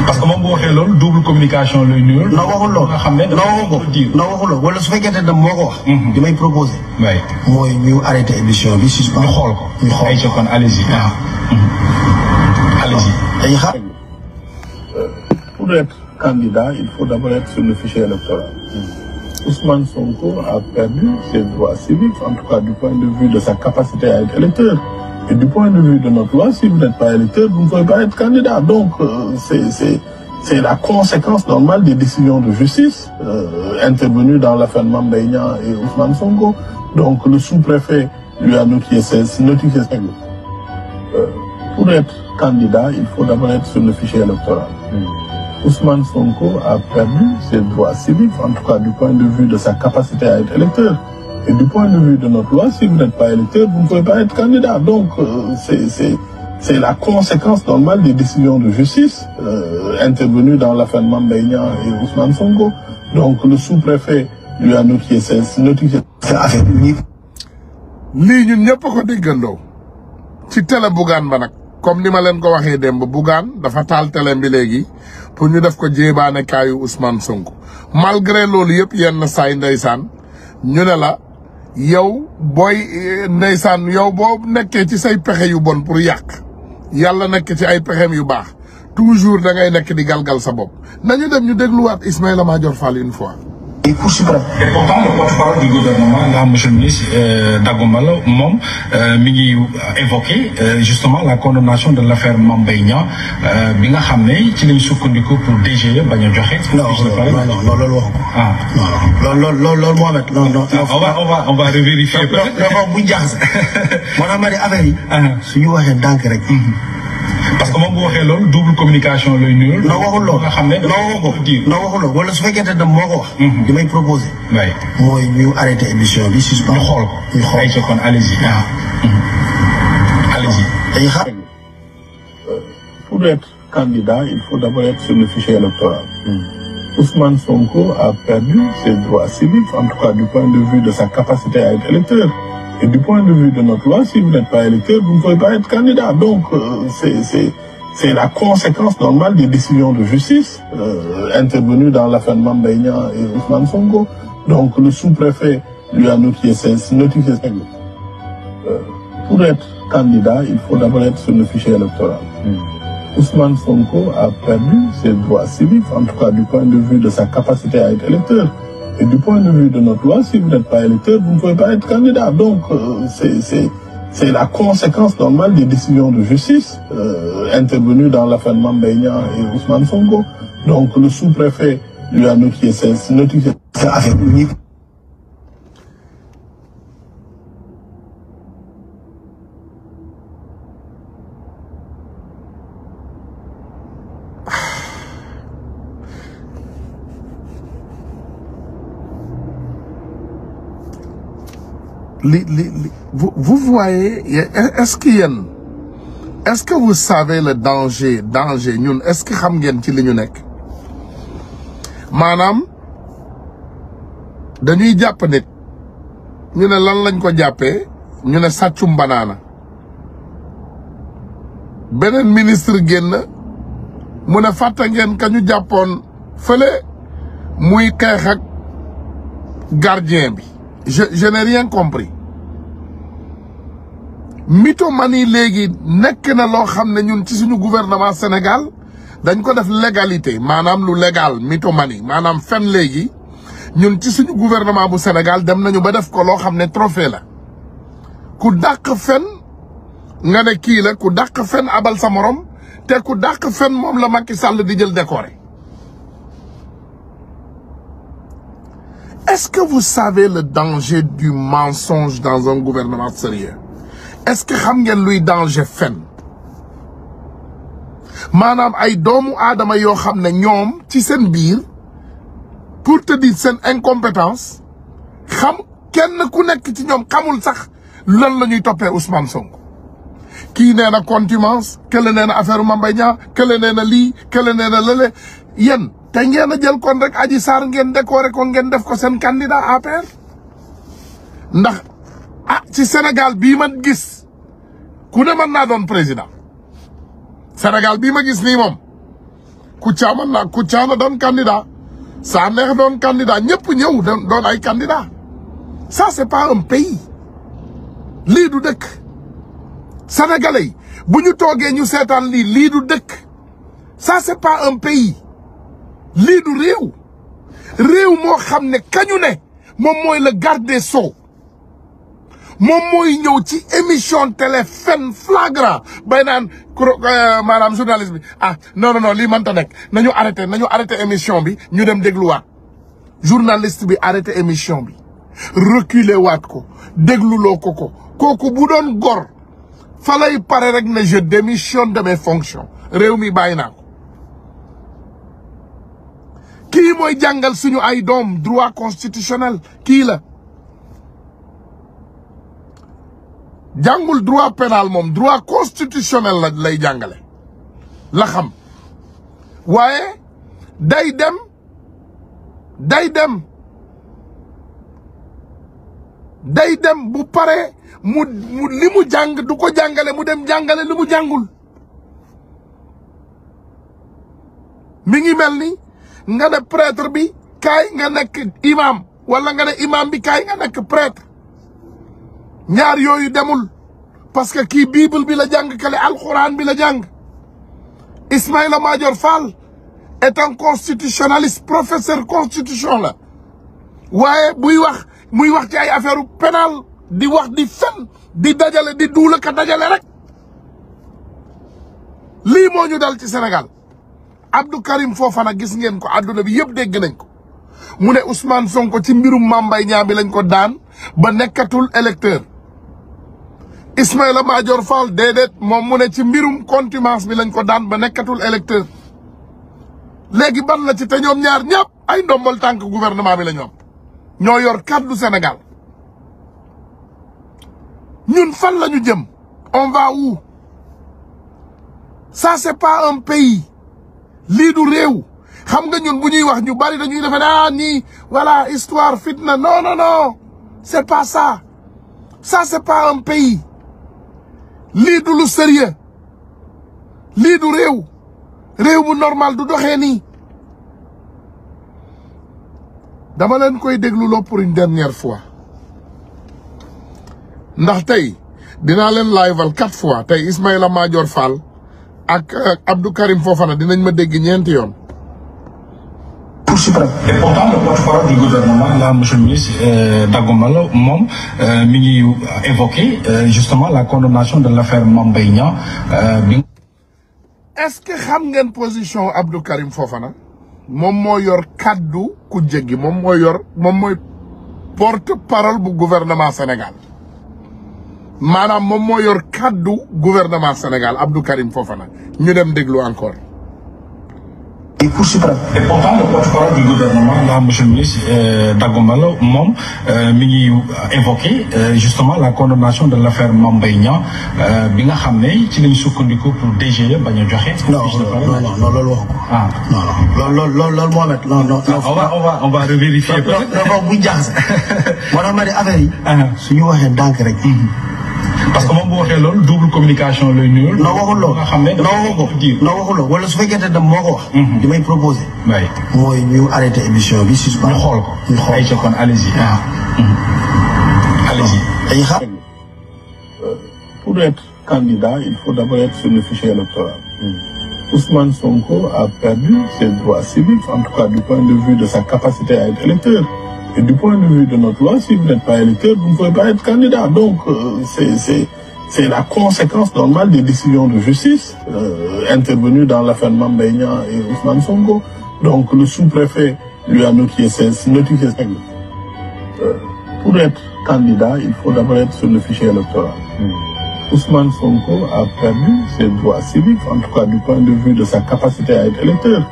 parce que moom bu waxee loolu double communication lay nuyul. non waxul loolu nga xam ne non waxul loolu wala su fekkee ne moo ko wax. li may proposé. oui mooy ñu arrêté émission bi suspend. ñu xool ko ñu xool ay kon allez-y. allez-y. ay xaar. Pour être candidat, il faut d'abord être sur le fichier électoral. Ousmane Sonko a perdu ses droits civiques, en tout cas du point de vue de sa capacité à être électeur. Et du point de vue de notre loi, si vous n'êtes pas électeur, vous ne pouvez pas être candidat. Donc, c'est la conséquence normale des décisions de justice intervenues dans l'affaire Mame Mbaye Niang et Ousmane Sonko. Donc, le sous-préfet lui a notifié pour être candidat, il faut d'abord être sur le fichier électoral. Ousmane Sonko a perdu ses droits civiques, en tout cas du point de vue de sa capacité à être électeur. Et du point de vue de notre loi, si vous n'êtes pas électeur, vous ne pouvez pas être candidat. Donc, c'est la conséquence normale des décisions de justice intervenues dans l'affaire Mame Mbaye Niang et Ousmane Sonko. Donc, le sous-préfet lui a notifié c'est affaire unique. lii ñun ñëpp ko déggandoo ci télé Bougane ba nag comme ni ma leen ko waxee démb Bougane dafa taal télé bi léegi pour ñu def ko jéebaane kaayu Ousmane Sonko malgré loolu yëpp yenn saay ndeysaan ñu ne la yow booy ndeysaan yow boo nekkee ci say pexe yu bon pour yàq yàlla nekk ci ay pexem yu baax toujours da ngay nekk di galgal sa bopp nañu dem ñu dégluwaat Ismaïla Madior Fall une fois. Et Cour suprême. Et pourtant le porte-parole du gouvernement là monsieur le ministre Daggo Mbalo moom mi ngi évoqué justement la condamnation de l'affaire Mame Mbaye Niang bi nga xam ne ci lañ sukkandiku pour DGE bañ a joxe. non loolu waxu ko. ah loolu Mohamed non. on va revérifier peut-être. non bu jaxase. moo tax ma ne affaire yi. suñu waxee ndànk rek. parce que moom bu waxee loolu double communication lay nuyul. non waxul loolu nga xam ne non waxul loolu wala su fekkee ne moo ko wax. li may proposé. oui mooy ñu arrêté émission bi suspend. ñu xool ko ñu xool ay kon allez-y. allez-y. ay xaar. Pour être candidat, il faut d'abord être sur le fichier électoral. Ousmane Sonko a perdu ses droits civiques, en tout cas du point de vue de sa capacité à être électeur. Et du point de vue de notre loi, si vous n'êtes pas électeur, vous ne pouvez pas être candidat. Donc, c'est la conséquence normale des décisions de justice intervenues dans l'affaire Mame Mbaye Niang et Ousmane Sonko. Donc, le sous-préfet lui a notifié pour être candidat, il faut d'abord être sur le fichier électoral. Ousmane Sonko a perdu ses droits civiques, en tout cas du point de vue de sa capacité à être électeur. Et du point de vue de notre loi, si vous n'êtes pas électeur, vous ne pouvez pas être candidat. Donc, c'est la conséquence normale des décisions de justice intervenues dans l'affaire Mame Mbaye Niang et Ousmane Sonko. Donc, le sous-préfet lui a notifié c'est affaire unique. Vous voyez, est-ce que vous savez le danger ñun est-ce que xam ngeen ci li ñu nekk maanaam dañuy jàpp nit ñu ne lan lañ ko jàppee ñu ne sàccum banaana beneen ministre génn mu ne fàtte ngeen ka ñu jàppoon fële muy xeex ak gardien bi je n'ai rien compris mythomanie léegi nekk na loo xam ne ñun ci suñu gouvernement Sénégal dañ ko def légalité maanaam lu légal mythomanie maanaam fen léegi ñun ci suñu gouvernement bu Sénégal dem nañu ba def ko loo xam ne trophée la ku dàq fen nga ne kii la ku dàq fen abal sa morom te ku dàq fen moom la Macky Sall di jël décoré. Est-ce que vous savez le danger du mensonge dans un gouvernement sérieux? Est-ce que xam ngeen luy danger fen maanaam ay doomu aadama yoo xam ne ñoom ci seen biir pour te dire seen incompétence xam kenn ku nekk ci ñoom xamul sax lan la ñuy toppee Ousmane Sonko kii nee na contumace kële nee na affaire Mame Mbaye Niang kële nee na lii kële nee na lële yéen te ngeen a jël kon rek Adji Sarr ngeen décoré ko ngeen def ko seen candidat APR ndax ci Sénégal bii ma gis ku ne mën naa doon président Sénégal bii ma gis nii moom Kouthia mën naa Kouthia na doon candidat Sanekh doon candidat ñëpp ñëw doon ay candidat ça c'est pas un pays lii du dëkk sénégalais yi bu ñu toogee ñu seetaan lii du dëkk ça c'est pas un pays lii du réew moo xam ne kañu ne moom mooy le garde des sceaux moom mooy ñëw ci émission télé fen flagrant bay naan maanaam journaliste bi non lii mënta nekk nañu arrêté émission bi ñu dem dégluwaat journaliste bi arrêté émission bi reculer waat ko dégluloo ko kooku bu doon gor fa lay pare rek ne je démissionne de mes fonctions réew mi bàyyi naa ko kii mooy jàngal suñu ay doom droit constitutionnel kii la jàngul droit pénal moom droit constitutionnel la lay jàngale la xam waaye day dem bu pare mu li mu jàng du ko jàngale mu dem jàngale li mu jàngul mi ngi mel ni nga ne prêtre bi kaay nga nekk imam wala nga ne imam bi kaay nga nekk prêtre ñaar yooyu demul parce que kii bible bi la jàng kale alxuraan bi la jàng Ismaïla Madior Fall est un constitutionnaliste professeur constitution la waaye muy wax ci ay affaire pénal di wax di fen di dajale di duula ka dajale rek lii moo ñu dal ci Sénégal Abdou Karim Fofana gis ngeen ko àdduna bi yëpp dégg nañ ko mu ne Ousmane Sonko ci mbirum Mame Mbaye Niang bi lañ ko daan ba nekkatul électeur Ismaïla Madior Fall déedéet moom mu ne ci mbirum contumace bi lañ ko daan ba nekkatul électeur léegi ban la ci te ñoom ñaar ñëpp ay ndombal tànk gouvernement bi la ñu am ñoo yor kàddu Sénégal ñun fan la ñu jëm on va où ça c'est pas un pays lii du réew xam nga ñun bu ñuy wax ñu bari dañuy defe nii voilà histoire fitna non c'est pas ça c'est pas un pays lii du lu sérieux lii du réew bu normal du doxee nii dama leen koy dégluloo pour une dernière fois ndax tey dinaa leen liveal 4 fois tey Ismaïla Madior Fall ak Abdou Karim Fofana dinañ ma dégg ñeenti yoon. Cour suprême. Et pourtant le porte-parole du gouvernement là monsieur le ministre Dagomalo moom mi ngi évoqué justement la condamnation de l'affaire Mame Mbaye Niang bi. Est-ce que xam ngeen position Abdou Karim Fofana moom moo yor kaddu ku jéggi moom mooy porte-parole bu gouvernement Sénégal maanaam moom moo yor kaddu gouvernement Sénégal Abdou Karim Fofana ñu dem déglu encore. Et Cour suprême. Et pourtant le porte-parole du gouvernement là monsieur le ministre Dagomalo moom mi ngi évoqué justement la condamnation de l'affaire Mame Mbaye Niang bi nga xam ne ci lañ sukkandiku pour DGE bañ a joxe. non loolu wax ko. non loolu Mohamed non. on va revérifier. non bu jaxase. moo tax ma ne affaire yi. suñu waxee ndànk rek. parce que moom bu waxee loolu double communication lay nuyul. non waxul loolu nga xam ne waxul loolu wala su fekkee dem moo ko wax. li may proposé. oui mooy ñu arrêté émission bi suspend. ñu xool ko. ñu xool ay ca kon allez-y. Pour être candidat, il faut d'abord être sur le fichier électoral. Ousmane Sonko a perdu ses droits civiques, en tout cas du point de vue de sa capacité à être électeur. Et du point de vue de notre loi, si vous n'êtes pas électeur, vous ne pouvez pas être candidat. Donc, c'est la conséquence normale des décisions de justice intervenues dans l'affaire Mame Mbaye Niang et Ousmane Sonko. Donc, le sous-préfet lui a notifié ses règles. Pour être candidat, il faut d'abord être sur le fichier électoral. Ousmane Sonko a perdu ses droits civiques, en tout cas du point de vue de sa capacité à être électeur.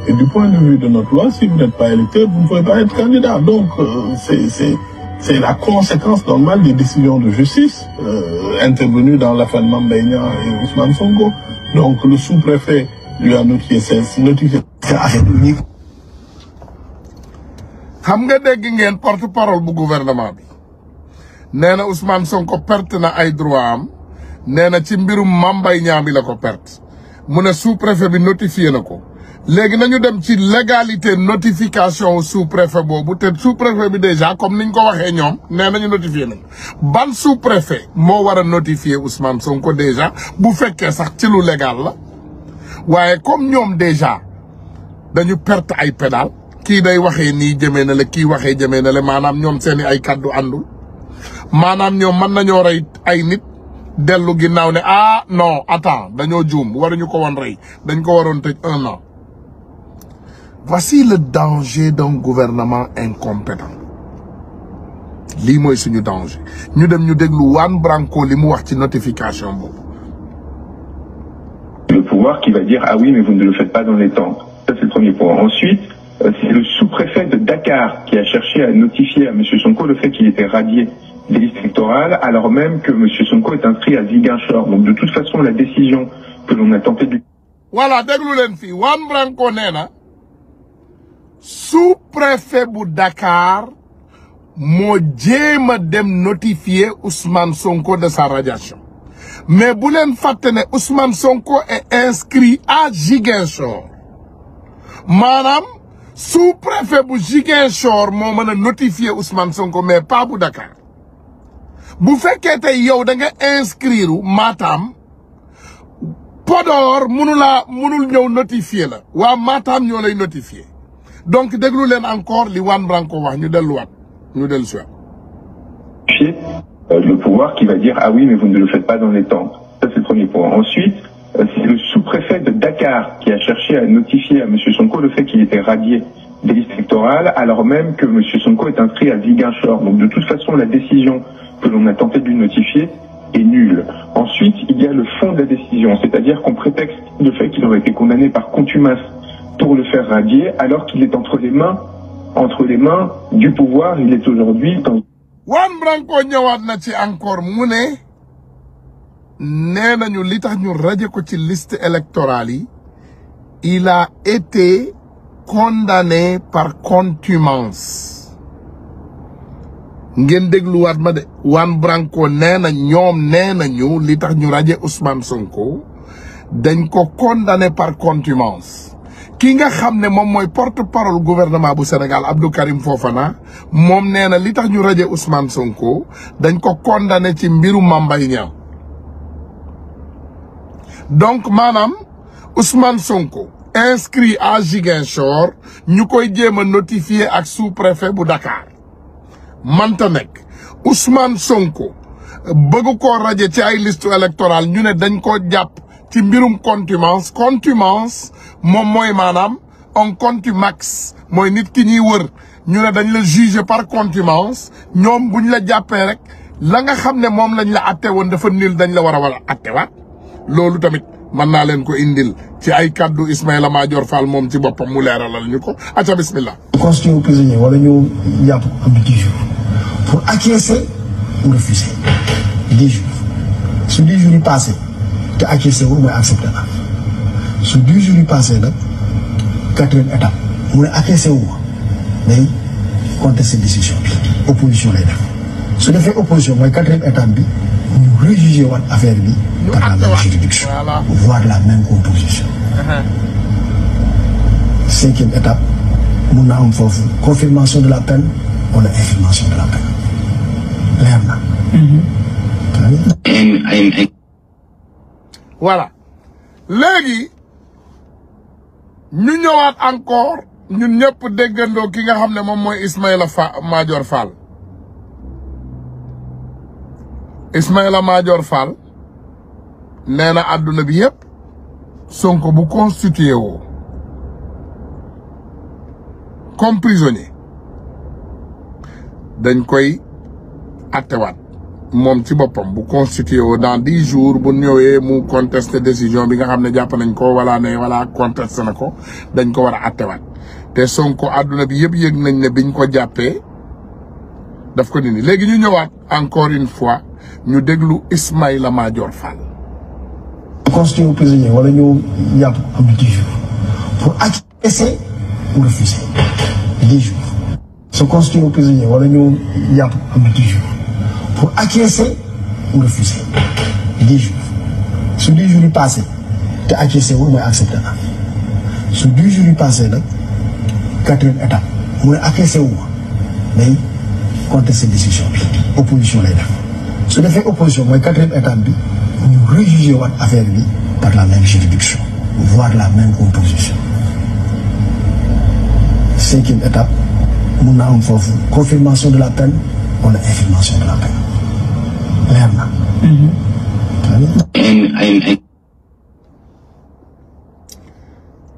Et du point de vue de notre loi, si vous n'êtes pas électeur, vous ne pouvez pas être candidat. Donc, c'est la conséquence normale des décisions de justice intervenues dans l'affaire Mame Mbaye Niang et Ousmane Sonko. Donc, le sous-préfet lui a notifié ses règles. xam nga dégg ngeen porte-parole bu gouvernement bi nee na Ousmane Sonko perte na ay droit am nee na ci mbirum Mame Mbaye Niang bi la ko perte mu ne sous-préfet bi notifié na ko léegi nañu dem ci légalité notification sous-préfet boobu te sous-préfet bi déjà comme niñ ko waxee ñoom nee nañu notifié nañ ban sous-préfet moo war a notifier Ousmane Sonko déjà bu fekkee sax ci lu légal la waaye comme ñoom déjà dañu perte ay pédale kii day waxee nii jëmee na la kii waxee jëmee na la maanaam ñoom seeni ay kaddu àndul maanaam ñoom mën nañoo rey ay nit dellu ginnaaw ne ah non attends dañoo juum waruñu ko woon rey dañ ko waroon tëj 1 an. Voici le danger d'un gouvernement incompétent lii mooy suñu danger ñu dem ñu déglu Juan Branco li mu wax ci notification boobu. Le pouvoir qui va dire ah oui mais vous ne le faites pas dans les temps. Ça c'est le premier point. Ensuite, c'est le sous-préfet de Dakar qui a cherché à notifier à M. Sonko le fait qu'il était radié des listes électorales, alors même que M. Sonko est inscrit à Ziguinchor. Donc de toute façon, la décision que l'on a tenté de... Voilà, déglu leen fii Juan Branco nee na sous-préfet bu Dakar moo jéem a dem notifier Ousmane Sonko de sa radiation. Mais bu leen fàtte ne Ousmane Sonko est inscrit à Ziguinchor. Maanaam sous-préfet bu Ziguinchor moo mën a notifier Ousmane Sonko mais pas bu Dakar bu fekkee tey yow da nga inscrire Matam Podor mënul ñëw notifier la waa Matam ñoo lay notifier donc déglu leen encore li Juan Branco wax ñu delluwaat ñu dellu si waat. Le pouvoir qui va dire ah oui mais vous ne le faites pas dans les temps. Ça c'est le premier point. Ensuite, c'est le sous-préfet de Dakar qui a cherché à notifier à M. Sonko le fait qu'il était radié des listes électorales, alors même que M. Sonko est inscrit à Ziguinchor. Donc de toute façon, la décision que l'on a tenté de lui notifier est nulle. Ensuite, il y a le fond de la décision, c'est-à-dire qu'on prétexte le fait qu'il aurait été condamné par contumace pour le faire radier, alors qu'il est entre les mains du pouvoir. Il est aujourd'hui dans... Juan Branco ñëwaat na ci encore mu ne nee nañu li tax ñu raje ko ci liste électorale yi il a été condamné par contumace ngeen dégluwaat ma de Juan Branco nee na ñoom nee nañu li tax ñu raje Ousmane Sonko dañ ko condamné par contumace ki nga xam ne moom mooy porte-parole gouvernement bu Sénégal Abdou Karim Fofana moom nee na li tax ñu raje Ousmane Sonko dañ ko condamné ci mbiru Mame Mbaye Niang donc maanaam Ousmane Sonko inscrit à Ziguinchor ñu koy jéem a notifier ak sous-préfet bu Dakar manta nekk Ousmane Sonko bëgg koo raje ci ay liste électorale ñu ne dañ ko jàpp ci mbirum contumace moom mooy maanaam on contumax mooy nit ki ñuy wër ñu ne dañ la juger par contumace ñoom buñ la jàppee rek la nga xam ne moom lañ la atte woon dafa nil dañ la war a attewaat loolu tamit mën naa leen ko indil ci ay kaddu Ismaïla Madior Fall moom ci boppam mu leeralal ñu ko aca bismillah. constitué prisonnier wala ñu jàpp am 10 jours pour acquiescer ou refuser 10 jours su 10 jours yi passé te acquiescer wul mooy accepté na su 10 jours yi passé nag 4e étape mu ne acquiescer wu ma day contester décision bi opposition lay def su defee opposition mooy 4e étape bi ñu rejuger waat affaire bi par la même juridiction voire la même composition. 5e étape mun na am foofu confirmation de la peine wala infirmation de la peine leer na. voilà léegi ñu ñëwaat encore ñun ñëpp déggandoo ki nga xam ne moom mooy Ismaïla Madior Fall. Ismaïla Madior Fall nee na àdduna bi yëpp Sonko bu constitué woo comme prisonnier dañ koy attewaat moom ci boppam bu constitué woo dans 10 jours bu ñëwee mu contesté décision bi nga xam ne jàpp nañ ko wala contesté na ko dañ ko war a attewaat te Sonko àdduna bi yëpp yëg nañ ne biñ ko jàppee daf ko dindi léegi ñu ñëwaat encore une fois ñu déglu Ismaïla Madior Fall. constitué prisonnier wala ñu jàpp am 10 jours pour acquiescer ou refuser 10 jours. se constitué prisonnier wala ñu jàpp am 10 jours pour acquiescer ou refuser 10 jours. su 10 jours yi passé te acquiescer wul mooy accepté na su 10 jours yi passé nag 4e étape mooy acquiescer wu ma day contester décision bi opposition lay def su defee opposition mooy 4e étape bi ñu rejuger waat affaire bi par la même juridiction voire la même opposition. 5e étape mun na am foofu confirmation de la peine wala infirmation de la peine leer na.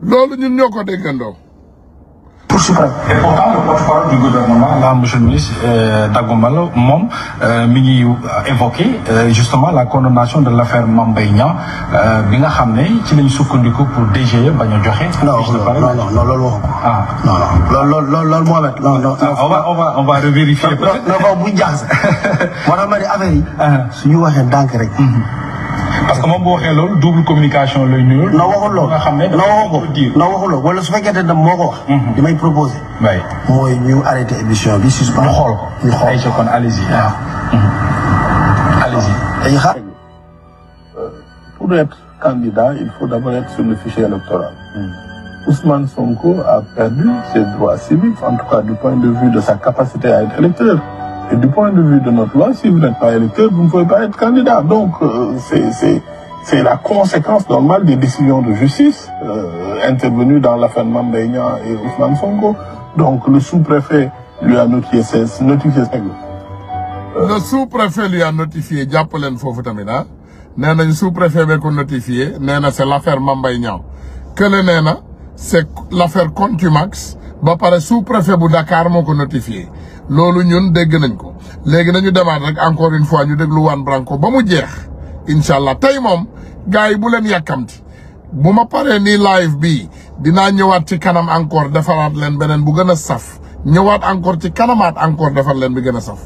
loolu ñun ñoo ko déggandoo. Et pourtant, le porte-parole du gouvernement, là, monsieur le ministre Dagombalo, moom mi ngi évoqué justement la condamnation de l'affaire Mame Mbaye Niang bi nga xam ne ci lañ sukkandiku pour DGE bañ a joxe. non loolu wax ko. Ah non loolu Mohamed non. on va revérifier peut-être. non bu jaxase. moo tax ma di affaire yi. suñu waxee ndànk rek. parce que moom bu waxee loolu double communication lay nuyul. non waxul loolu nga xam ne non waxul loolu wala su fekkee ne moo ko wax. li may proposé. oui mooy ñu arrêté émission bi suspend. ñu xool ko ñu xool ay kon allez-y. allez-y. dañuy xaar. Pour être candidat, il faut d'abord être sur le fichier électoral. Ousmane Sonko a perdu ses droits civiques, en tout cas du point de vue de sa capacité à être électeur. Et du point de vue de notre loi, si vous n'êtes pas électeur, vous ne pouvez pas être candidat. Donc, c'est la conséquence normale des décisions de justice intervenues dans l'affaire Mame Mbaye Niang et Ousmane Sonko. Donc, le sous-préfet lui a notifié le sous-préfet lui a notifié jàpp leen foofu tamit ah nee nañ sous-préfet bee ko notifié nee na c'est l'affaire Mame Mbaye Niang kële nee na c'est l'affaire Contumax ba pare sous-préfet bu Dakar moo ko notifié loolu ñun dégg nañ ko léegi nañu demaat rek encore une fois ñu déglu Juan Branco ba mu jeex incha allah tey moom gars yi bu leen yàkkamti bu ma paree nii live bi dinaa ñëwaat ci kanam encore defaraat leen beneen bu gën a saf ñëwaat encore ci kanamaat encore defar leen bi gën a saf.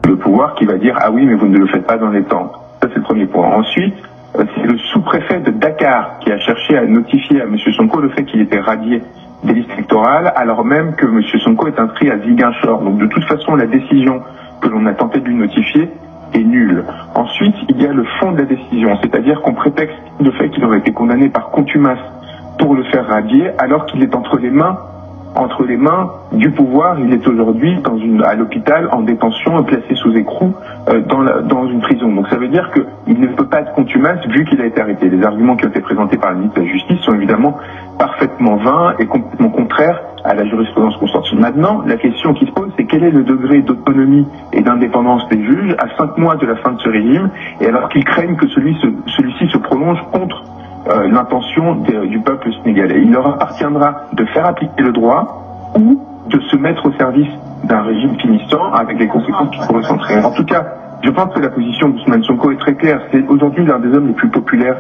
Le pouvoir qui va dire ah oui mais vous ne le faites pas dans les temps. Ça c'est le premier point. Ensuite, c'est le sous-préfet de Dakar qui a cherché à notifier à M. Sonko le fait qu'il était radié des listes électorales alors même que M. Sonko est inscrit à Ziguinchor. Donc de toute façon la décision que l'on a tenté de lui notifier est nulle. Ensuite, il y a le fond de la décision, c'est-à-dire qu'on prétexte le fait qu'il aurait été condamné par contumace pour le faire radier alors qu'il est entre les mains du pouvoir. Il est aujourd'hui à l'hôpital en détention, placé sous écrou dans une prison. Donc ça veut dire qu'il ne peut pas être contumace vu qu'il a été arrêté. Les arguments qui ont été présentés par le ministre de la Justice sont évidemment parfaitement vains et complètement contraires à la jurisprudence constante. Maintenant, la question qui se pose, c'est quel est le degré d'autonomie et d'indépendance des juges à 5 mois de la fin de ce régime, et alors qu'ils craignent que celui-ci se prolonge contre l'intention du peuple sénégalais. Il leur appartiendra de faire appliquer le droit ou de se mettre au service d'un régime finissant avec les conséquences qui pourraient s'entraîner. En tout cas, je pense que la position d'Ousmane Sonko est très claire. C'est aujourd'hui l'un des hommes les plus populaires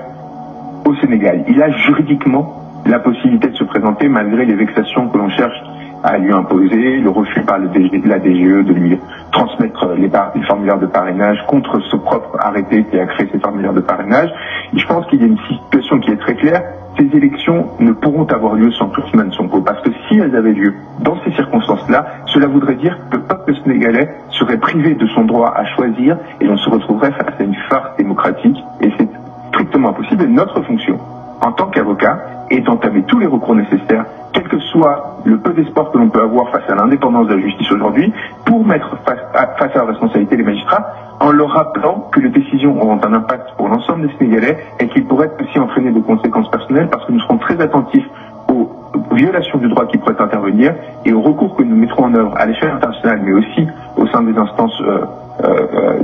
au Sénégal. Il a juridiquement la possibilité de se présenter malgré les vexations que l'on cherche à lui imposer, le refus par la DGE de lui transmettre les formulaires de parrainage contre ce propre arrêté qui a créé ces formulaires de parrainage. Et je pense qu'il y a une situation qui est très claire. Ces élections ne pourront avoir lieu sans Ousmane Sonko, parce que si elles avaient lieu dans ces circonstances-là, cela voudrait dire que le peuple sénégalais serait privé de son droit à choisir et on se retrouverait face à une farce démocratique, et c'est strictement impossible. Et notre fonction, en tant qu'avocat, est d'entamer tous les recours nécessaires, quelle que que soit le peu d'espoir que l'on peut avoir face à l'indépendance de la justice aujourd'hui, pour mettre face à la responsabilité des magistrats, en leur rappelant que les décisions auront un impact pour l'ensemble des Sénégalais et qu'ils pourraient aussi entraîner des conséquences personnelles, parce que nous serons très attentifs aux violations du droit qui pourraient intervenir et aux recours que nous mettrons en œuvre à l'échelle internationale, mais aussi au sein des instances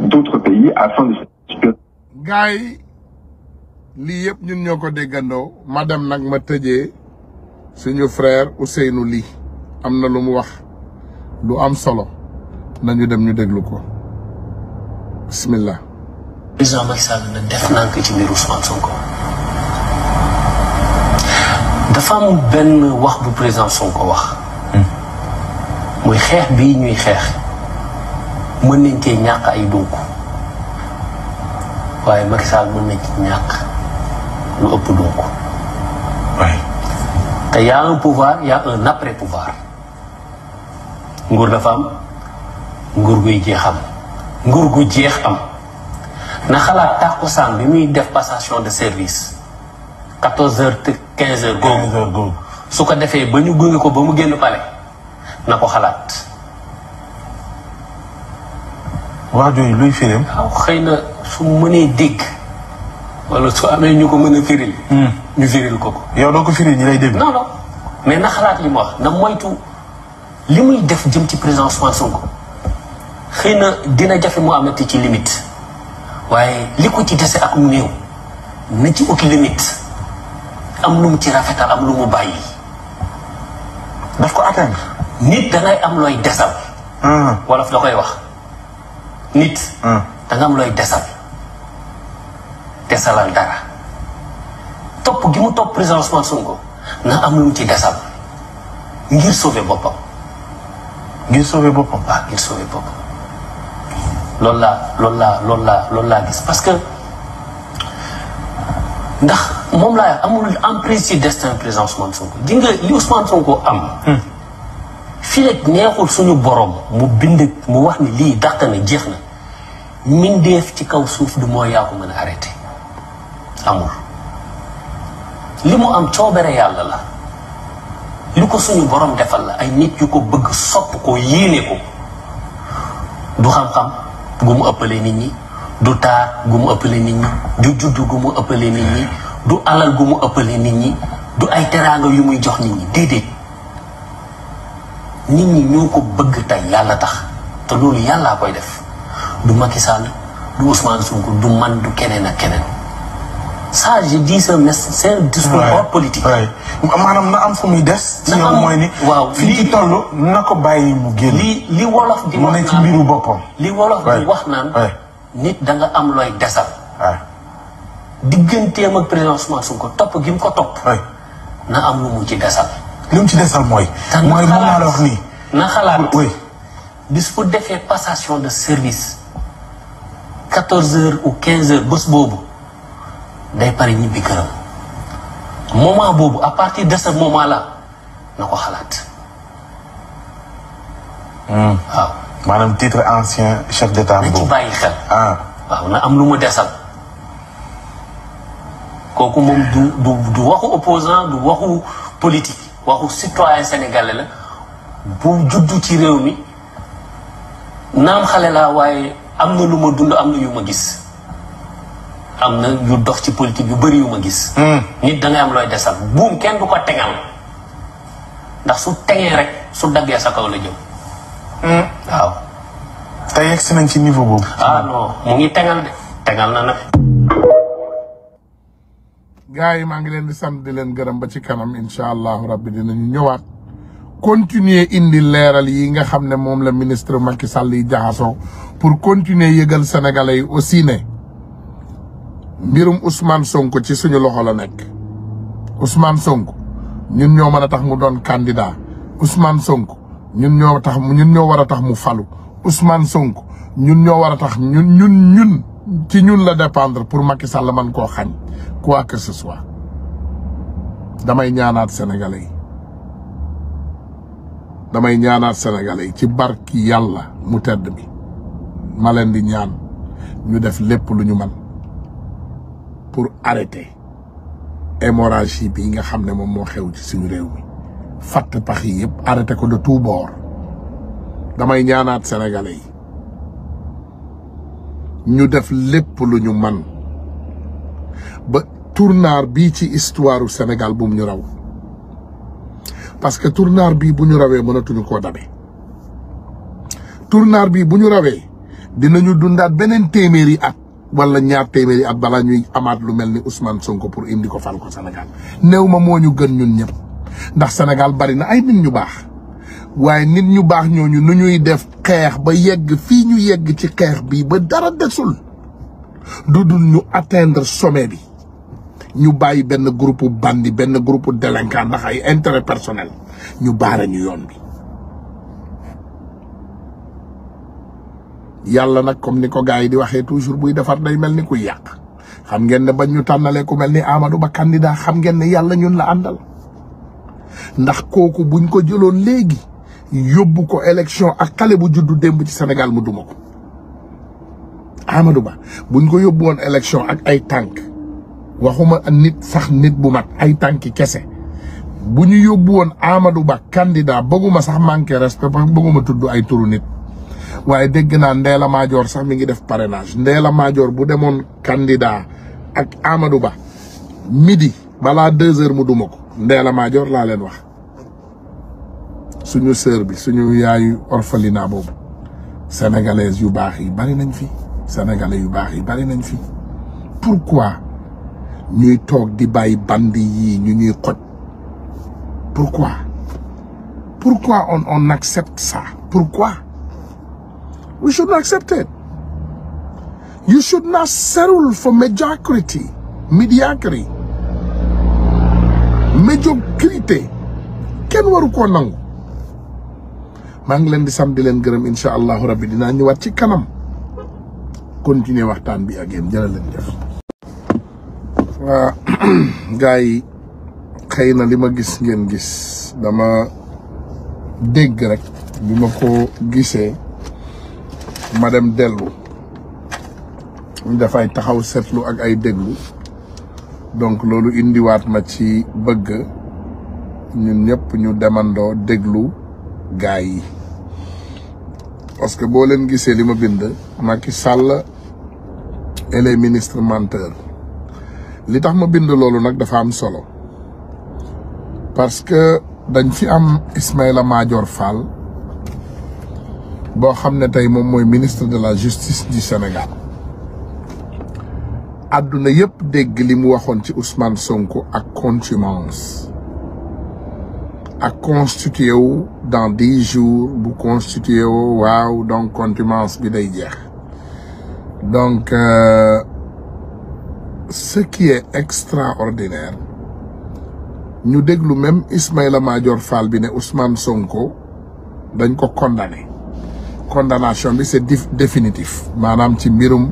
d'autres pays, afin de... gars yi lii yëpp ñun ñoo ko déggandoo madame nag ma tëjee suñu frère Ousseynou Ly am na lu mu wax lu am solo nañu dem ñu déglu ko bismillah. président Macky Sall na def naa ko ci mbir Ousmane Sonko dafa am benn wax bu président Sonko wax muy xeex bii ñuy xeex mën nañ cee ñàkk ay dunk waaye Macky Sall mën nañ ci ñàkk lu ëpp dunk te y a un pouvoir y a un après pouvoir nguur dafa am nguur guy jeexam nguur gu jeex am na xalaat tàkkusaan bi muy def passation de service 14h te 15h googu su ko defee ba ñu gunge ko ba mu génn pale na ko xalaat wax jooju luy firim waaw xëy na su mënee dégg wala su amee ñu ko mën a firil ñu firil ko yow doo ko firil ñi lay dégg non non mais na xalaat li mu wax na moytu li muy def jëm ci président Ousmane Sonko xëy na dina jafe mu amati ci limite waaye li ko ci dese ak mu néew na ci ut limite am lu mu ci rafetal am lu mu bàyyi daf ko atteindre nit dangay am looy desal wolof da koy wax nit danga am looy desalal dara topp gi mu topp président Ousmane Sonko na am lu mu ci desal ngir sauver boppam ngir sauver boppam waaw ngir sauver boppam loolu laa gis parce que ndax moom laa amul emprise ci destin président Ousmane Sonko ji nga li Ousmane Sonko am fii rek neexul suñu borom mu bind mu wax ni lii dàq na jeex na mindeef ci kaw suuf du moo yaa ko mën a arrêté amul li mu am coobere yàlla la li ko suñu borom defal la ay nit yu ko bëgg sopp ko yéene ko du xam-xam gu mu ëppale nit ñi du taar gu mu ëppale nit ñi du juddu gu mu ëppale nit ñi du alal gu mu ëppale nit ñi du ay teraanga yu muy jox nit ñi déedéet nit ñi ñoo ko bëgg tey yàlla tax te loolu yàllaa koy def du Macky Sall du Ousmane Sonko du man du keneen ak keneen ça je dis c'est un discours hors politique. maanaam na am fu muy des. ci yow mooy ni waaw fi ci toll na ko bàyyi mu génn. li wolof di mu wax ne ci mbiru boppam. li wolof di wax naan. nit da nga am looy desal. digganteem ak président Ousmane Sonko topp gi mu ko topp. na am lu mu ci desal. li mu ci desal mooy. mooy moom laa la wax nii. na xalaat bis bu defee passation de service 14h ou 15h bés boobu day pare ñibbi këram moment boobu à partir de ce moment là na ko xalaat. waaw. maanaam titre ancien chef d'état na ci boobu. bàyyi xel. waaw na am lu mu desal. kooku moom du waxu opposant du waxu politique waxu citoyen sénégalais la bu juddu ci réew mi naam xale laa waaye am na lu ma dund am na yu ma gis am na yu dox ci politique yu bëri yu ma gis. nit da ngay am looy desal buum kenn du ko tegal ndax su tegee rek su daggee sa kaw la jëm. waaw. te yegg si nañ ci niveau boobu. non mu ngi tegal de tegal na nag. gars yi maa ngi leen di sant di leen gërëm ba ci kanam incha allahu rabbi dinañu ñëwaat continuer indi leeral yi nga xam ne moom la ministre Macky Sall yi jaxasoo pour continuer yëgal sénégalais yi aussi ne mbirum Ousmane Sonko ci suñu loxo la nekk. Ousmane Sonko ñun ñoo mën a tax mu doon candidat Ousmane Sonko ñun ñoo war a tax mu falu Ousmane Sonko ñun ñoo war a tax ñun ci ñun la dépendre pour Macky Sall man koo xañ quoi que ce soit. damay ñaanaat sénégalais yi ci barki yàlla mu tedd bi ma leen di ñaan ñu def lépp lu ñu man pour arrêter hémorragie bi nga xam ne moom moo xew ci suñu réew mi fatt pax yi yëpp arrêté ko de tout bord. damay ñaanaat sénégalais yi ñu def lépp lu ñu man ba tournaar bii ci histoire u Sénégal bu mu ñu raw parce que tournaar bii bu ñu rawee mënatuñu koo dabe. tournaar bii bu ñu rawee dinañu dundaat beneen téeméeri at wala ñaar téeméeri at bala ñuy amaat lu mel ni Ousmane Sonko pour indi ko fal ko Sénégal. néew ma moo ñu gën ñun ñëpp ndax Sénégal bari na ay nit ñu baax waaye nit ñu baax ñooñu nu ñuy def xeex ba yegg fii ñu yegg ci xeex bii ba dara desul du dul ñu atteindre sommet bi ñu bàyyi benn groupe bandi benn groupe délinquant ndax ay intérêt personnel ñu baare ñu yoon bi. yàlla nag comme ni ko gars yi di waxee toujours buy defar day mel ni kuy yàq xam ngeen ne bañ ñu tànnalee ku mel ni Amadou Ba candidat xam ngeen ne yàlla ñun la àndal ndax kooku buñ ko jëloon léegi yóbbu ko élection ak xale bu juddu démb ci Sénégal mu duma ko. Amadou Ba buñ ko yóbbu woon élection ak ay tànk waxuma nit sax nit bu mat ay tànki kese bu ñu yóbbu woon Amadou Ba candidat bëgguma sax manqué respect parce que bëgguma tudd ay turu nit. waaye dégg naa Ndella Madior sax mi ngi def parrainage Ndella Madior bu demoon candidat ak Amadou Ba midi balaa 2 heures mu duma ko Ndella Madior laa leen wax suñu sœur bi suñu yaayu orphelinat boobu sénégalaise yu baax yi bari nañ fi sénégalais yu baax yi bari nañ fi pourquoi ñuy toog di bàyyi bandi yii ñu ñuy xoj pourquoi on accepte ça pourquoi we should not accept it. You should not settle for mediocrity. Kenn waru koo nangu. maa ngi leen di sant di leen gërëm incha allahu rabbi dinaa ñëwaat ci kanam continuer waxtaan bi ak yéen jërë leen jëf. waa gars yi xëy na li ma gis ngeen gis dama dégg rek bi ma ko gisee. ma dem dellu dafay taxaw seetlu ak ay déglu donc loolu indiwaat ma ci bëgg ñun ñëpp ñu demandoo déglu gaay yi parce que boo leen gisee li ma bind Macky Sall et les ministres menteurs li tax ma bind loolu nag dafa am solo parce que dañ fi am Ismaïla Madior Fall boo xam ne tey moom mooy ministre de la justice du Sénégal àdduna yëpp dégg li mu waxoon ci Ousmane Sonko ak contumace ak constitué wu dans 10 jours bu constitué wu waaw donc contumace bi day jeex donc ce qui est extraordinaire ñu déglu même Ismaïla Madior Fall bi ne Ousmane Sonko dañ ko condamné condamnation bi c'est définitif maanaam ci mbirum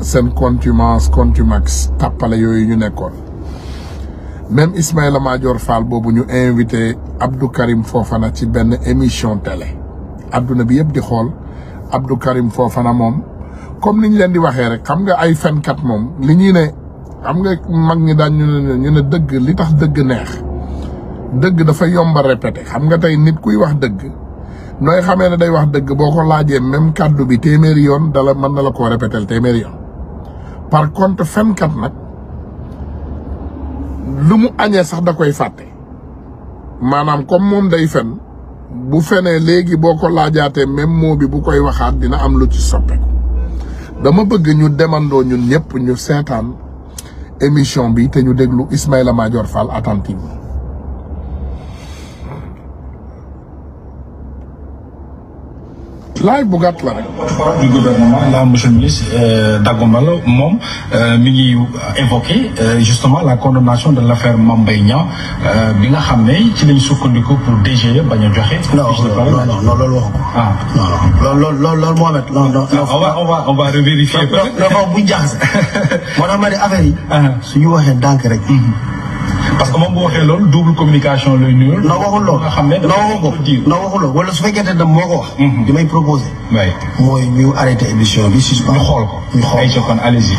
seen contumax tàppale yooyu ñu nekkoon même Ismaïla Madior Fall boobu ñu invité Abdou Karim Fofana ci benn émission télé adduna bi yëpp di xool Abdou Karim Fofana moom comme niñ leen di waxee rek xam nga ay fenkat moom li ñuy ne xam nga mag ñi daan ñu ne dëgg li tax dëgg neex dëgg dafa yomba répété xam nga tey nit kuy wax dëgg nooy xamee ne day wax dëgg boo ko laajee même kàddu bi téeméeri yoon dala mën na la koo répétel téeméeri yoon par contre fenkat nag lu mu añee sax da koy fàtte maanaam comme moom day fen bu fenee léegi boo ko laajaatee même mot bi bu koy waxaat dina am lu ci soppeeku dama bëgg ñu demandoo ñun ñëpp ñu seetaan émission bi te ñu déglu Ismaïla Madior Fall attentivement. laaj bu gàtt la rek. porte-parole du gouvernement là monsieur le ministre Daggo Mbalo moom mi ngi évoqué justement la condamnation de l'affaire Mame Mbaye Niang bi nga xam ne ci lañ sukkandiku pour DGE bañ a joxe. non loolu wax ko. ah non loolu Mohamed non. on va revérifier. non bu jaxase. moo tax ma ne affaire yi. suñu waxee ndànk rek. parce que moom bu waxee loolu double communication lay nuyul. non waxul loolu nga xam ne non waxul loolu wala su fekkee ne moo ko wax. li may proposé. oui mooy ñu arrêté émission bi suspend. ñu xool ko ñu xool ko kon allez-y.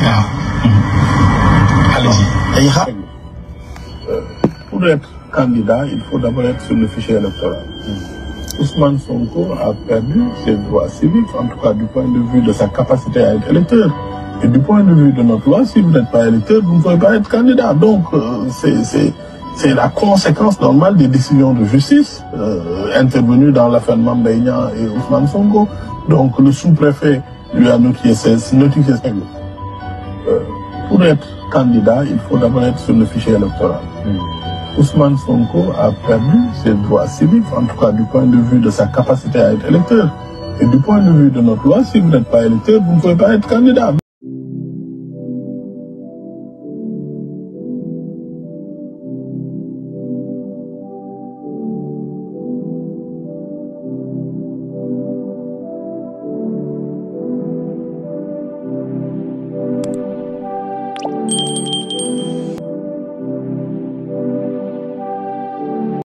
allez-y. Pour être candidat, il faut d'abord être sur le fichier électoral. Ousmane Sonko a perdu ses droits civiques, en tout cas du point de vue de sa capacité à être électeur. Et du point de vue de notre loi, si vous n'êtes pas électeur, vous ne pouvez pas être candidat. Donc, c'est la conséquence normale des décisions de justice intervenues dans l'affaire Mame Mbaye Niang et Ousmane Sonko. Donc, le sous-préfet lui a notifié pour être candidat, il faut d'abord être sur le fichier électoral. Ousmane Sonko a perdu ses droits civiques, en tout cas du point de vue de sa capacité à être électeur. Et du point de vue de notre loi, si vous n'êtes pas électeur, vous ne pouvez pas être candidat.